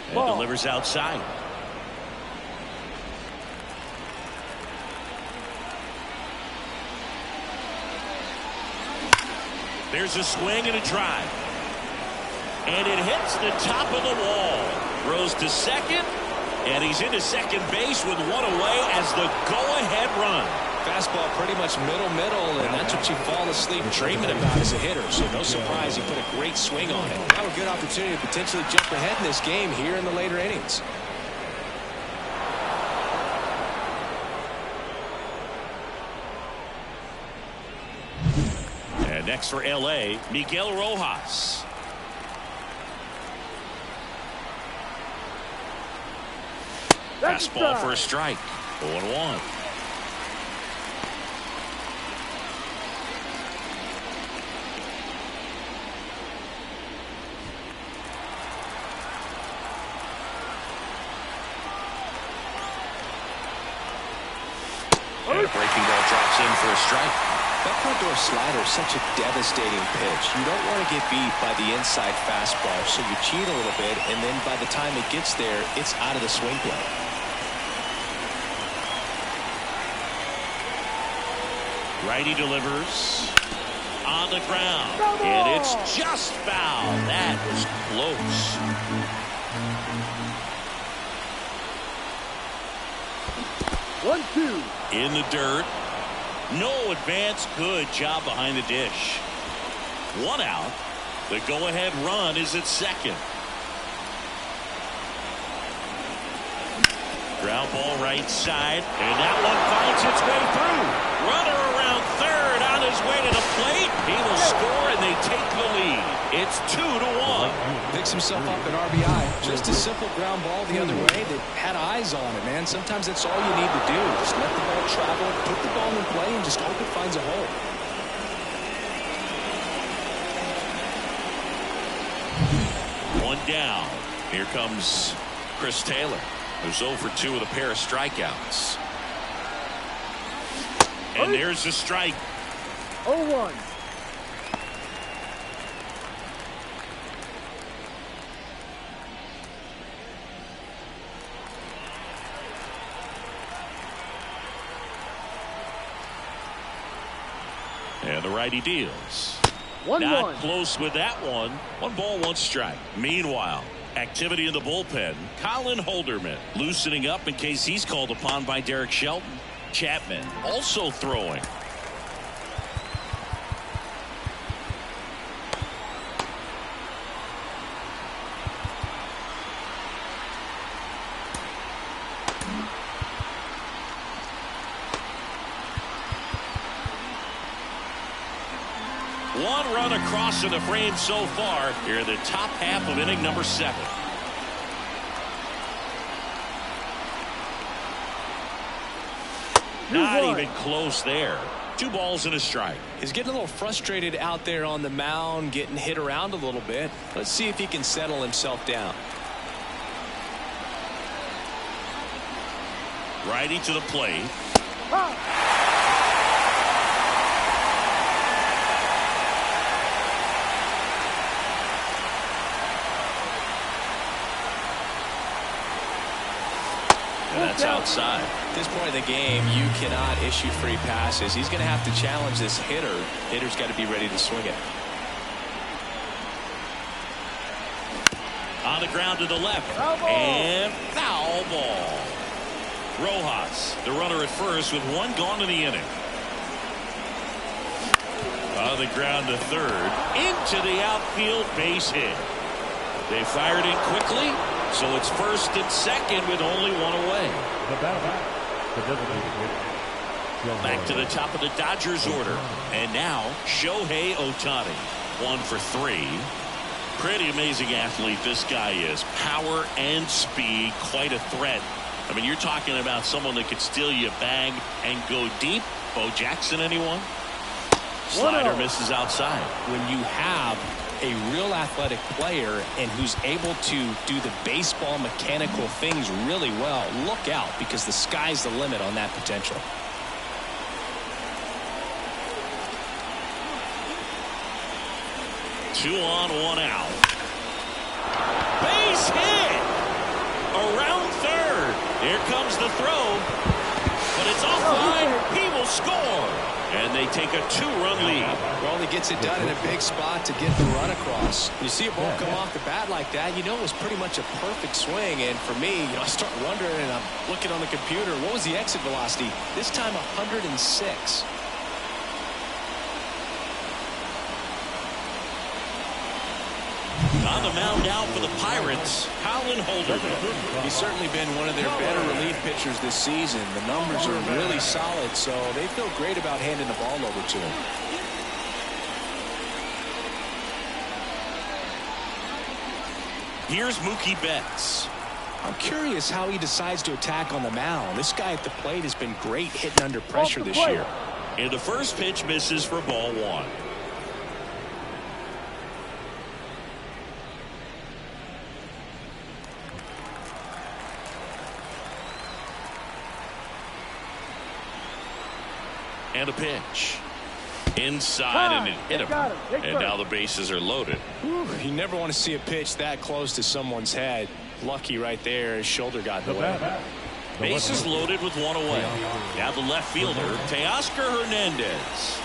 And delivers outside. There's a swing and a drive. And it hits the top of the wall. Throws to second. And he's into second base with one away as the go-ahead run. Fastball pretty much middle, and that's what you fall asleep dreaming about as a hitter. So no surprise he put a great swing on it. Now a good opportunity to potentially jump ahead in this game here in the later innings. And next for L.A., Miguel Rojas. Fastball for a strike. 0-1. And a breaking ball drops in for a strike. That front door slider is such a devastating pitch. You don't want to get beat by the inside fastball, so you cheat a little bit, and then by the time it gets there, it's out of the swing play. Righty delivers on the ground, and it's just foul. That was close. One-two. In the dirt. No advance. Good job behind the dish. One out. The go-ahead run is at second. Ground ball right side, and that one finds its way through. Runner around third on his way to the plate. He will score, and they take the lead. It's 2-1. Picks himself up an RBI. Just a simple ground ball the other way that had eyes on it, man. Sometimes that's all you need to do. Just let the ball travel, put the ball in play, and just hope it finds a hole. One down. Here comes Chris Taylor, who's 0 for 2 with a pair of strikeouts. And there's a strike. 0-1. And the righty deals. 1-1. Not close with that one. 1 ball, 1 strike. Meanwhile, activity in the bullpen. Colin Holderman loosening up in case he's called upon by Derek Shelton. Chapman also throwing. One run across to the frame so far here in the top half of inning number 7. Not even close there. 2 balls and a strike. He's getting a little frustrated out there on the mound, getting hit around a little bit. Let's see if he can settle himself down. Righty to the plate. And that's outside. At this point in the game, you cannot issue free passes. He's going to have to challenge this hitter. Hitter's got to be ready to swing it. On the ground to the left. And foul ball. Rojas, the runner at first with 1 gone in the inning. On the ground to third. Into the outfield, base hit. They fired in quickly, so it's first and second with only 1 away. Back to the top of the Dodgers order. And now, Shohei Ohtani. 1 for 3. Pretty amazing athlete this guy is. Power and speed, quite a threat. I mean, you're talking about someone that could steal you a bag and go deep. Bo Jackson, anyone? Slider misses outside. When you have a real athletic player and who's able to do the baseball mechanical things really well, look out, because the sky's the limit on that potential. Two on, one out. Base hit! Around third. Here comes the throw. But it's offline. He will score. And they take a two-run lead. Well, he gets it done in a big spot to get the run across. When you see a ball come off the bat like that, you know it was pretty much a perfect swing. And for me, I start wondering, and I'm looking on the computer, what was the exit velocity? This time 106. On the mound now for the Pirates, Colin Holderman. He's certainly been one of their better relief pitchers this season. The numbers are really solid, so they feel great about handing the ball over to him. Here's Mookie Betts. I'm curious how he decides to attack on the mound. This guy at the plate has been great hitting under pressure this year. And the first pitch misses for ball one. And a pitch. Inside, and it hit him. And now the bases are loaded. You never want to see a pitch that close to someone's head. Lucky right there, his shoulder got in the way. Bases loaded with one away. Now the left fielder, Teoscar Hernandez.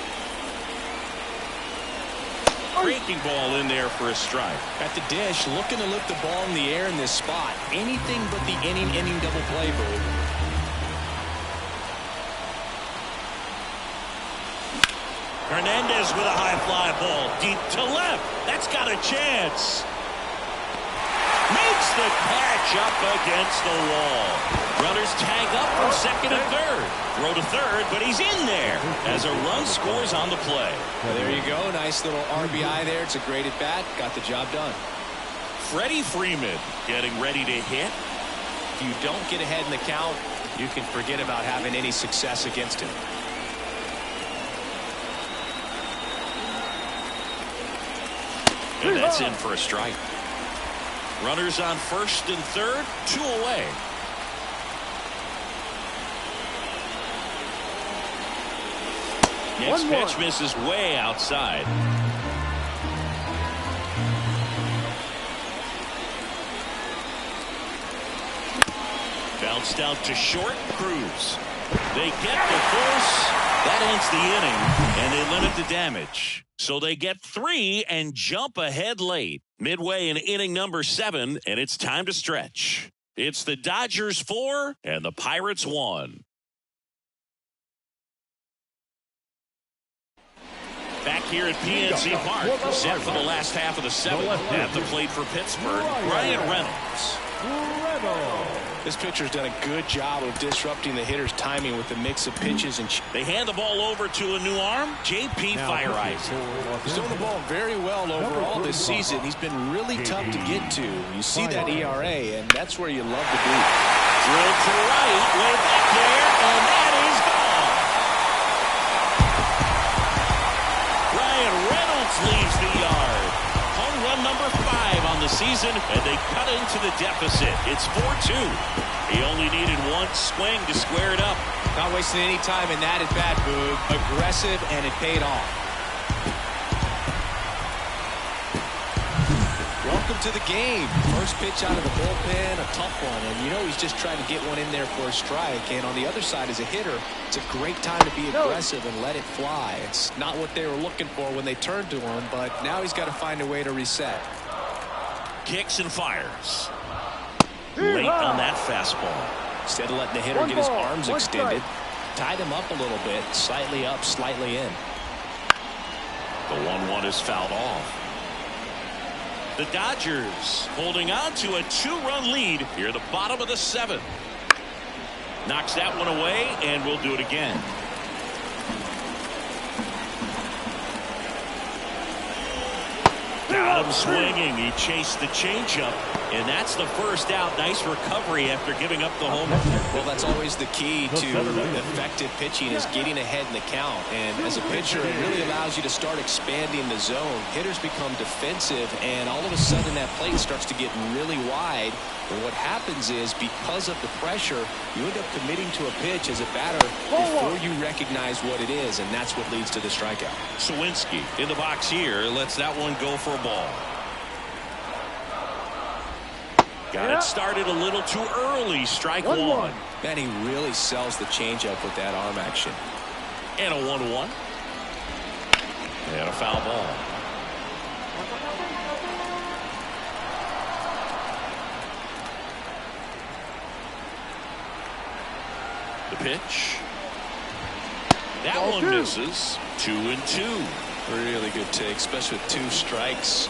Breaking ball in there for a strike. At the dish, looking to lift the ball in the air in this spot. Anything but the inning double play, Boo. Hernandez with a high fly ball deep to left. That's got a chance. Makes the catch up against the wall. Runners tag up from second and third. Throw to third, but he's in there as a run scores on the play. Well, there you go. Nice little RBI there. It's a great at bat. Got the job done. Freddie Freeman getting ready to hit. If you don't get ahead in the count, you can forget about having any success against him. And that's in for a strike. Runners on first and third, two away. Next pitch misses way outside. Bounced out to short. Cruz. They get the force. That ends the inning, and they limit the damage. So they get three and jump ahead late. Midway in inning number 7, and it's time to stretch. It's the Dodgers 4 and the Pirates 1. Back here at PNC Park, set for the last half of the 7th. At the plate for Pittsburgh, Ryan Reynolds. This pitcher's done a good job of disrupting the hitter's timing with the mix of pitches and they hand the ball over to a new arm, J.P. Feyereisen. He's thrown the ball very well overall this season. He's been really tough to get to. You see that ERA, and that's where you love to be. Drilled to right, way back there, and that is gone. Ryan Reynolds leaves the yard. Home run number 5 on the season, and they cut into the deficit. It's 4-2. He only needed one swing to square it up. Not wasting any time in that at bat, Boog. Aggressive, and it paid off. Welcome to the game. First pitch out of the bullpen, a tough one. And you know he's just trying to get one in there for a strike. And on the other side, as a hitter, it's a great time to be aggressive and let it fly. It's not what they were looking for when they turned to him, but now he's got to find a way to reset. Kicks and fires. Late on that fastball. Instead of letting the hitter get his arms extended, tied him up a little bit, slightly up, slightly in. The 1-1 is fouled off. The Dodgers holding on to a 2-run lead here at the bottom of the 7th. Knocks that one away, and we'll do it again. Got him swinging. He chased the changeup. And that's the first out. Nice recovery after giving up the home run. Well, that's always the key to effective pitching is getting ahead in the count. And as a pitcher, it really allows you to start expanding the zone. Hitters become defensive, and all of a sudden that plate starts to get really wide. And what happens is, because of the pressure, you end up committing to a pitch as a batter before you recognize what it is, and that's what leads to the strikeout. Sawinski in the box here lets that one go for a ball. Got it started a little too early. Strike one. Man, he really sells the changeup with that arm action. And a 1-1. And a foul ball. The pitch. That one misses. 2-2. Really good take, especially with 2 strikes.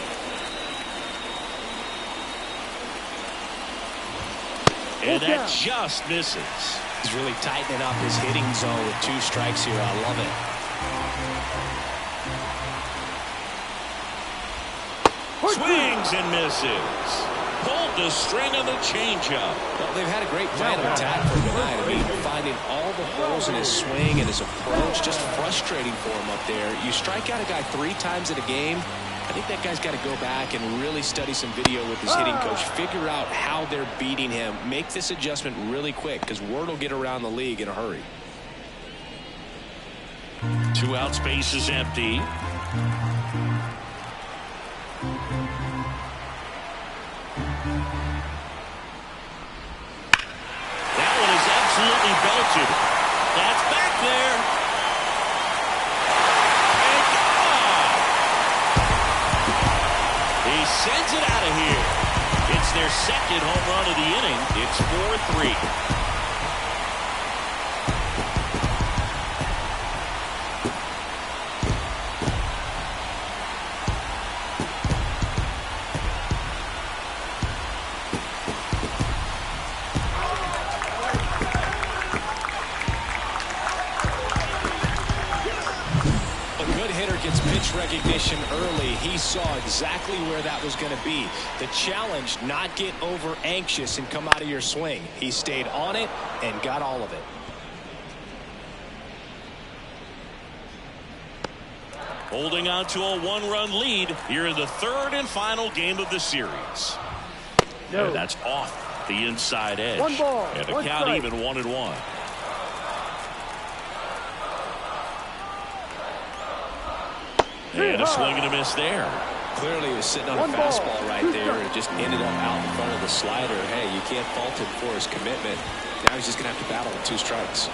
And that just misses. He's really tightening up his hitting zone with 2 strikes here. I love it. Swings and misses. Pulled the string on the changeup. Well, they've had a great plan of attack for tonight. I mean, finding all the holes in his swing and his approach, just frustrating for him up there. You strike out a guy 3 times in a game, I think that guy's got to go back and really study some video with his hitting coach. Figure out how they're beating him. Make this adjustment really quick, because word will get around the league in a hurry. 2 outs, base is empty. That one is absolutely belted. That's back there. Sends it out of here. It's their second home run of the inning. It's 4-3. Recognition early. He saw exactly where that was going to be. The challenge, not get over anxious and come out of your swing. He stayed on it and got all of it. Holding on to a 1-run lead here in the 3rd and final game of the series. And that's off the inside edge. 1 ball. And the 1 count strike. even 1-1. And a swing and a miss there. Clearly he was sitting on a fastball right there. It just ended up out in front of the slider. Hey, you can't fault him for his commitment. Now he's just going to have to battle with 2 strikes.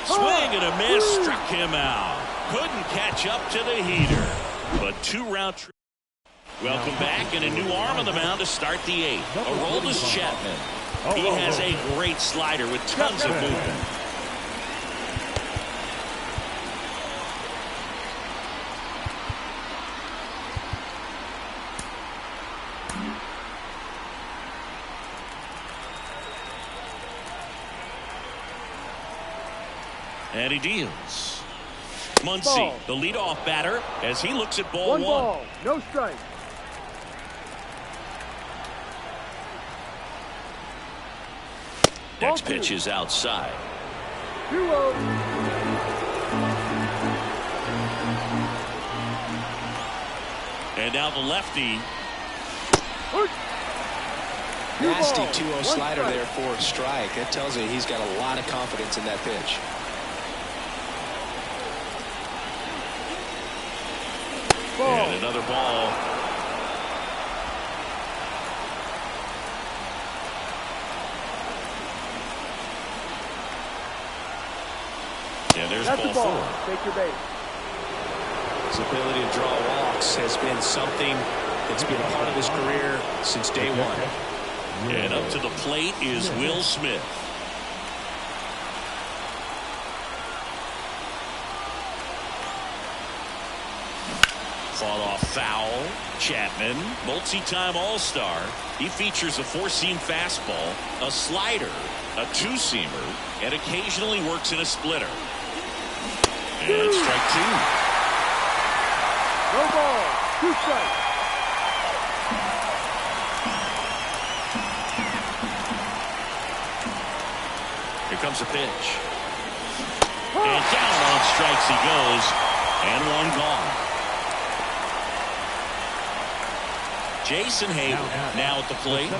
Swing and a miss. Struck him out. Couldn't catch up to the heater. But 2-round trip. Welcome back, and a new arm on the mound to start the 8th. Aroldis Chapman. He has a great slider with tons of movement. And he deals. Muncy, the leadoff batter, as he looks at ball 1 ball, no strike. Next pitch is outside. 2-0. And now the lefty. Nasty 2-0 slider there for a strike. That tells you he's got a lot of confidence in that pitch. And another ball. And there's That's ball 4. Take your base. His ability to draw walks has been something that's been a part of his career since day 1. And up to the plate is Will Smith. Fought off foul. Chapman, multi-time All-Star. He features a 4-seam fastball, a slider, a 2-seamer, and occasionally works in a splitter. And strike two. No ball. 2 strikes. Here comes the pitch. And down on strikes he goes. And one gone. Jason Heyward now at the plate.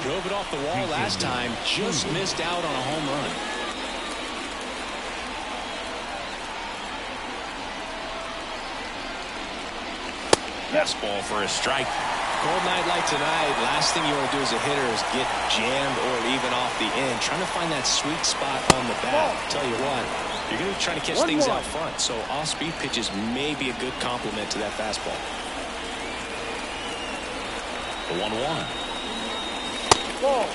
Drove it off the wall last time. Just missed out on a home run. Fastball for a strike. Cold night like tonight, last thing you want to do as a hitter is get jammed or even off the end. Trying to find that sweet spot on the bat. Tell you what, you're going to be trying to catch things out front, so off-speed pitches may be a good complement to that fastball. The 1-1. Ball.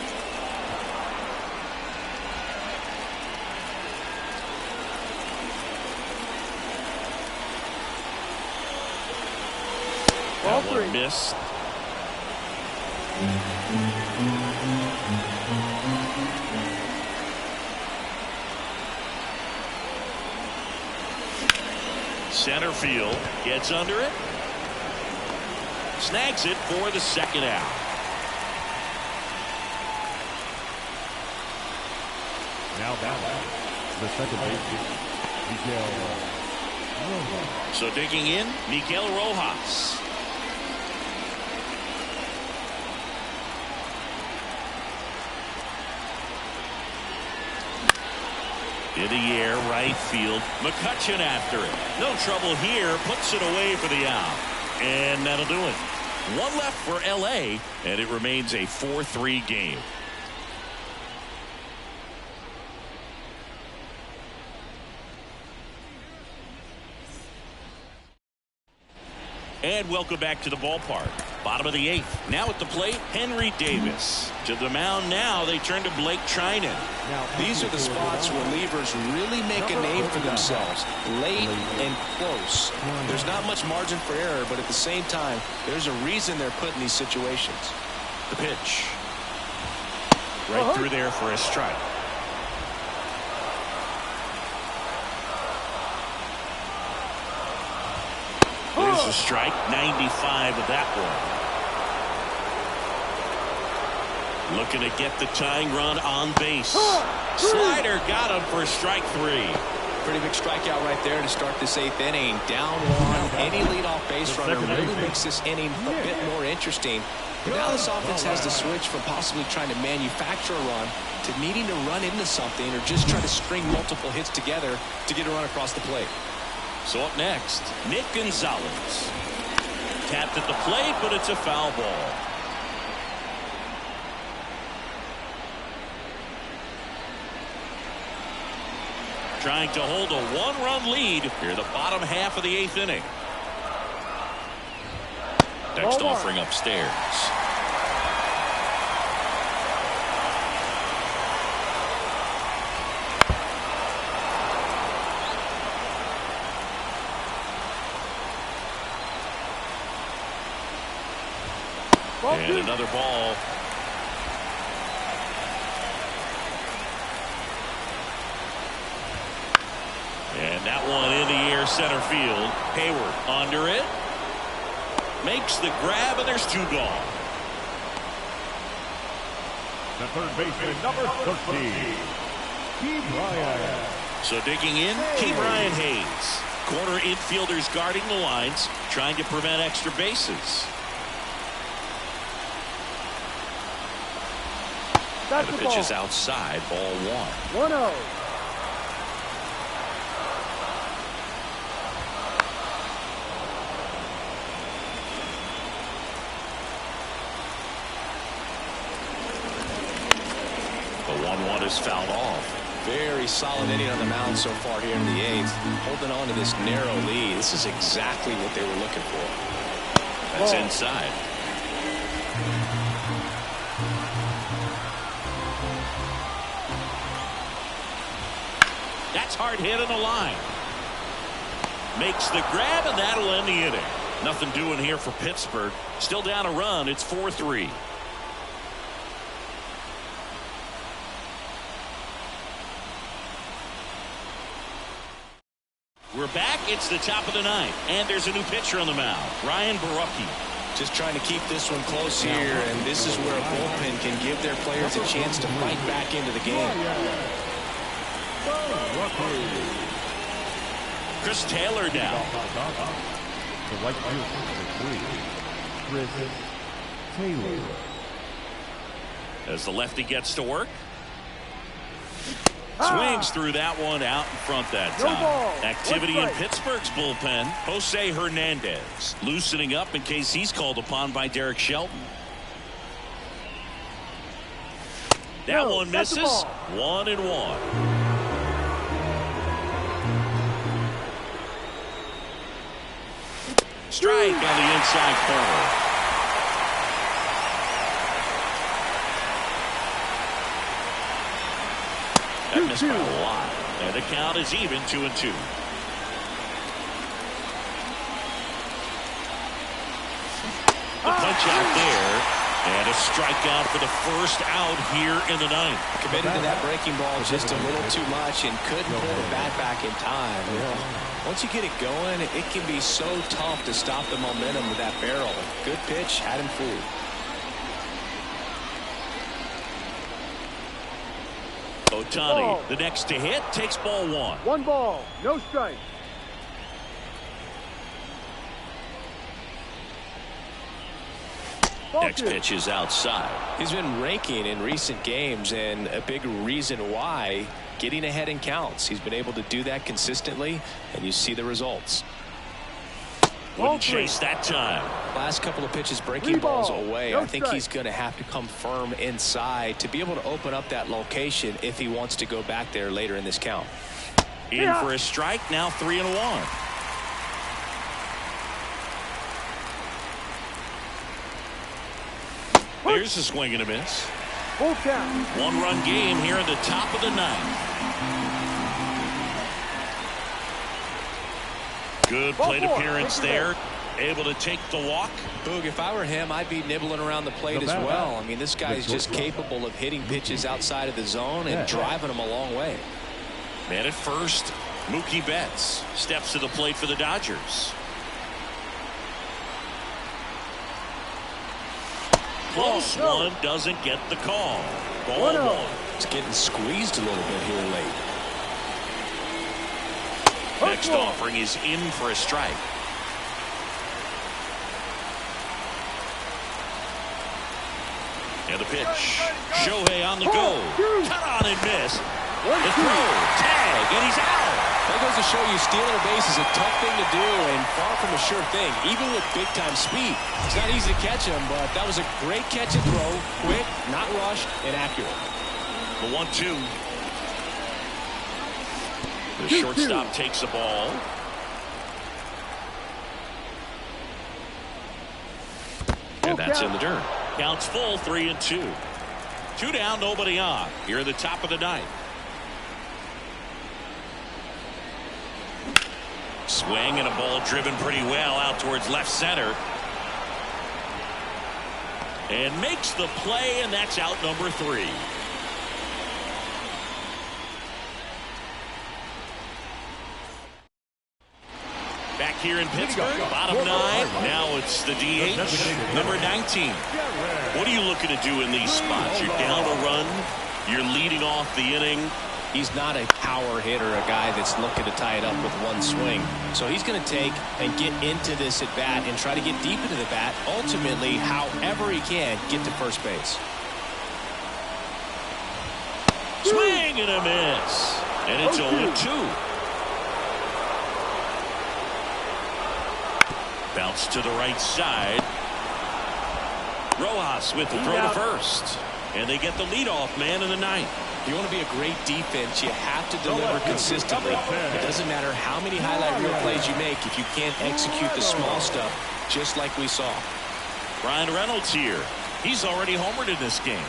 That one missed. Center field gets under it. Snags it for the second out. Now that the second baseman, Miguel Rojas. So digging in, Miguel Rojas. In the air, right field. McCutchen after it. No trouble here. Puts it away for the out. And that'll do it. One left for L.A., and it remains a 4-3 game. And welcome back to the ballpark. Bottom of the 8th. Now at the plate, Henry Davis. To the mound now, they turn to Blake Treinen. These are the spots where relievers really make a name for themselves. Late and close. There's not much margin for error, but at the same time, there's a reason they're put in these situations. The pitch. Right through there for a strike. There's a strike. 95 of that one. Looking to get the tying run on base. Slider got him for strike 3. Pretty big strikeout right there to start this 8th inning. Down one. Any leadoff base runner really makes this inning a bit more interesting. But now this offense has to switch from possibly trying to manufacture a run to needing to run into something or just try to string multiple hits together to get a run across the plate. So up next, Nick Gonzalez. Tapped at the plate, but it's a foul ball. Trying to hold a 1-run lead here the bottom half of the 8th inning. Next offering upstairs. And another ball. And that one in the air center field. Heyward under it. Makes the grab, and there's 2 gone. The third baseman, number 13, Ke'Bryan. So digging in, Ke'Bryan Hayes. Corner infielders guarding the lines, trying to prevent extra bases. And the pitch is outside, ball 1. 1-0. The 1-1 is fouled off. Very solid inning on the mound so far here in the 8th. Holding on to this narrow lead. This is exactly what they were looking for. That's inside. That's hard hit on the line. Makes the grab, and that'll end the inning. Nothing doing here for Pittsburgh. Still down a run. It's 4-3. We're back. It's the top of the ninth, and there's a new pitcher on the mound, Ryan Borucki. Just trying to keep this one close here, and this is where a bullpen can give their players a chance to fight back into the game. Chris Taylor now. The right fielder, Chris Taylor. As the lefty gets to work. Swings through that one out in front that time. Activity in Pittsburgh's bullpen. Jose Hernandez loosening up in case he's called upon by Derek Shelton. That one misses. 1-1. Strike on the inside corner. That missed by a lot. And the count is even 2-2. The punch out there. And a strikeout for the first out here in the ninth. Committed to that breaking ball just a little too much and couldn't pull the bat back in time. Once you get it going, it can be so tough to stop the momentum with that barrel. Good pitch, had him fooled. Ohtani, the next to hit, takes ball one. 1 ball, no strike. Next pitch is outside. He's been raking in recent games, and a big reason why, getting ahead in counts. He's been able to do that consistently, and you see the results. Wouldn't chase that time. Last couple of pitches breaking balls away. I think he's going to have to come firm inside to be able to open up that location if he wants to go back there later in this count. In for a strike, now 3-1. There's a swing and a miss. Full count. 1-run game here in the top of the ninth. Good plate appearance there. Able to take the walk. Boog, if I were him, I'd be nibbling around the plate as well. I mean, this guy is just capable of hitting pitches outside of the zone and driving them a long way. Man at first, Mookie Betts steps to the plate for the Dodgers. Close one, doesn't get the call. Ball one. It's getting squeezed a little bit here late. Next offering is in for a strike. And the pitch. Shohei on the go. Cut on and miss. The throw. Tag. And he's out. That goes to show you stealing a base is a tough thing to do and far from a sure thing, even with big-time speed. It's not easy to catch him, but that was a great catch and throw. Quick, not rushed, and accurate. The 1-2. The shortstop takes the ball. And that's in the dirt. Counts full, 3-2. 2 down, nobody on. Here at the top of the ninth. Swing and a ball driven pretty well out towards left center. And makes the play, and that's out number 3. Back here in Pittsburgh, bottom 9. Now it's the DH, number 19. What are you looking to do in these spots? You're down a run. You're leading off the inning. He's not a power hitter, a guy that's looking to tie it up with one swing. So he's going to take and get into this at bat and try to get deep into the bat. Ultimately, however he can, get to first base. Swing and a miss. And it's 0-2. Bounce to the right side. Rojas with the throw to first. And they get the leadoff man in the ninth. If you want to be a great defense, you have to deliver consistently. It doesn't matter how many highlight reel plays you make if you can't execute the small stuff, just like we saw. Ryan Reynolds here. He's already homered in this game.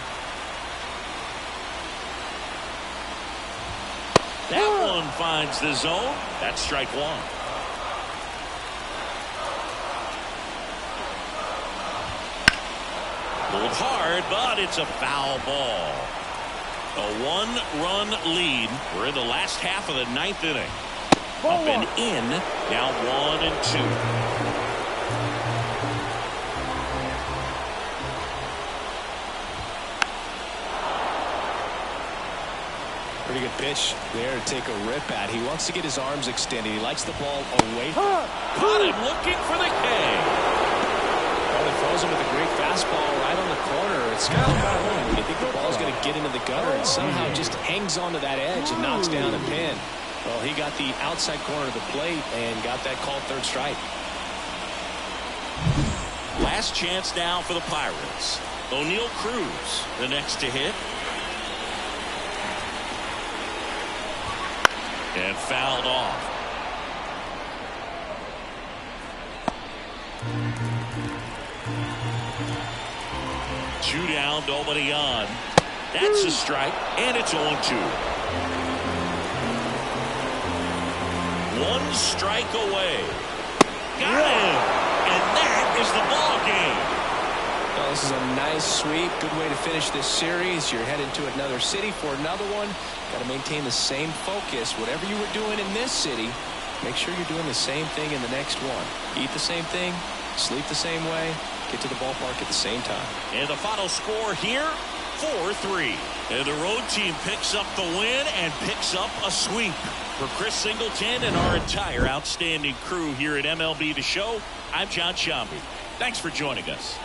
That one finds the zone. That's strike 1. Pulled hard, but it's a foul ball. A 1-run lead. We're in the last half of the ninth inning. Ball Up and one. in. Now 1-2. Pretty good pitch there to take a rip at. He wants to get his arms extended. He likes the ball away. Caught him looking for the K. Well, he throws him with a great fastball right on the corner. It's kind of you think the ball's going to get into the gutter and somehow just hangs onto that edge and knocks down a pin. Well, he got the outside corner of the plate and got that called third strike. Last chance now for the Pirates. O'Neal Cruz, the next to hit. And fouled off. Two down, nobody on. That's a strike, and it's 0-2. One strike away. Got him, and that is the ball game. Well, this is a nice sweep. Good way to finish this series. You're headed to another city for another one. Got to maintain the same focus. Whatever you were doing in this city, make sure you're doing the same thing in the next one. Eat the same thing, sleep the same way, get to the ballpark at the same time. And the final score here, 4-3. And the road team picks up the win and picks up a sweep. For Chris Singleton and our entire outstanding crew here at MLB The Show, I'm John Sciambi. Thanks for joining us.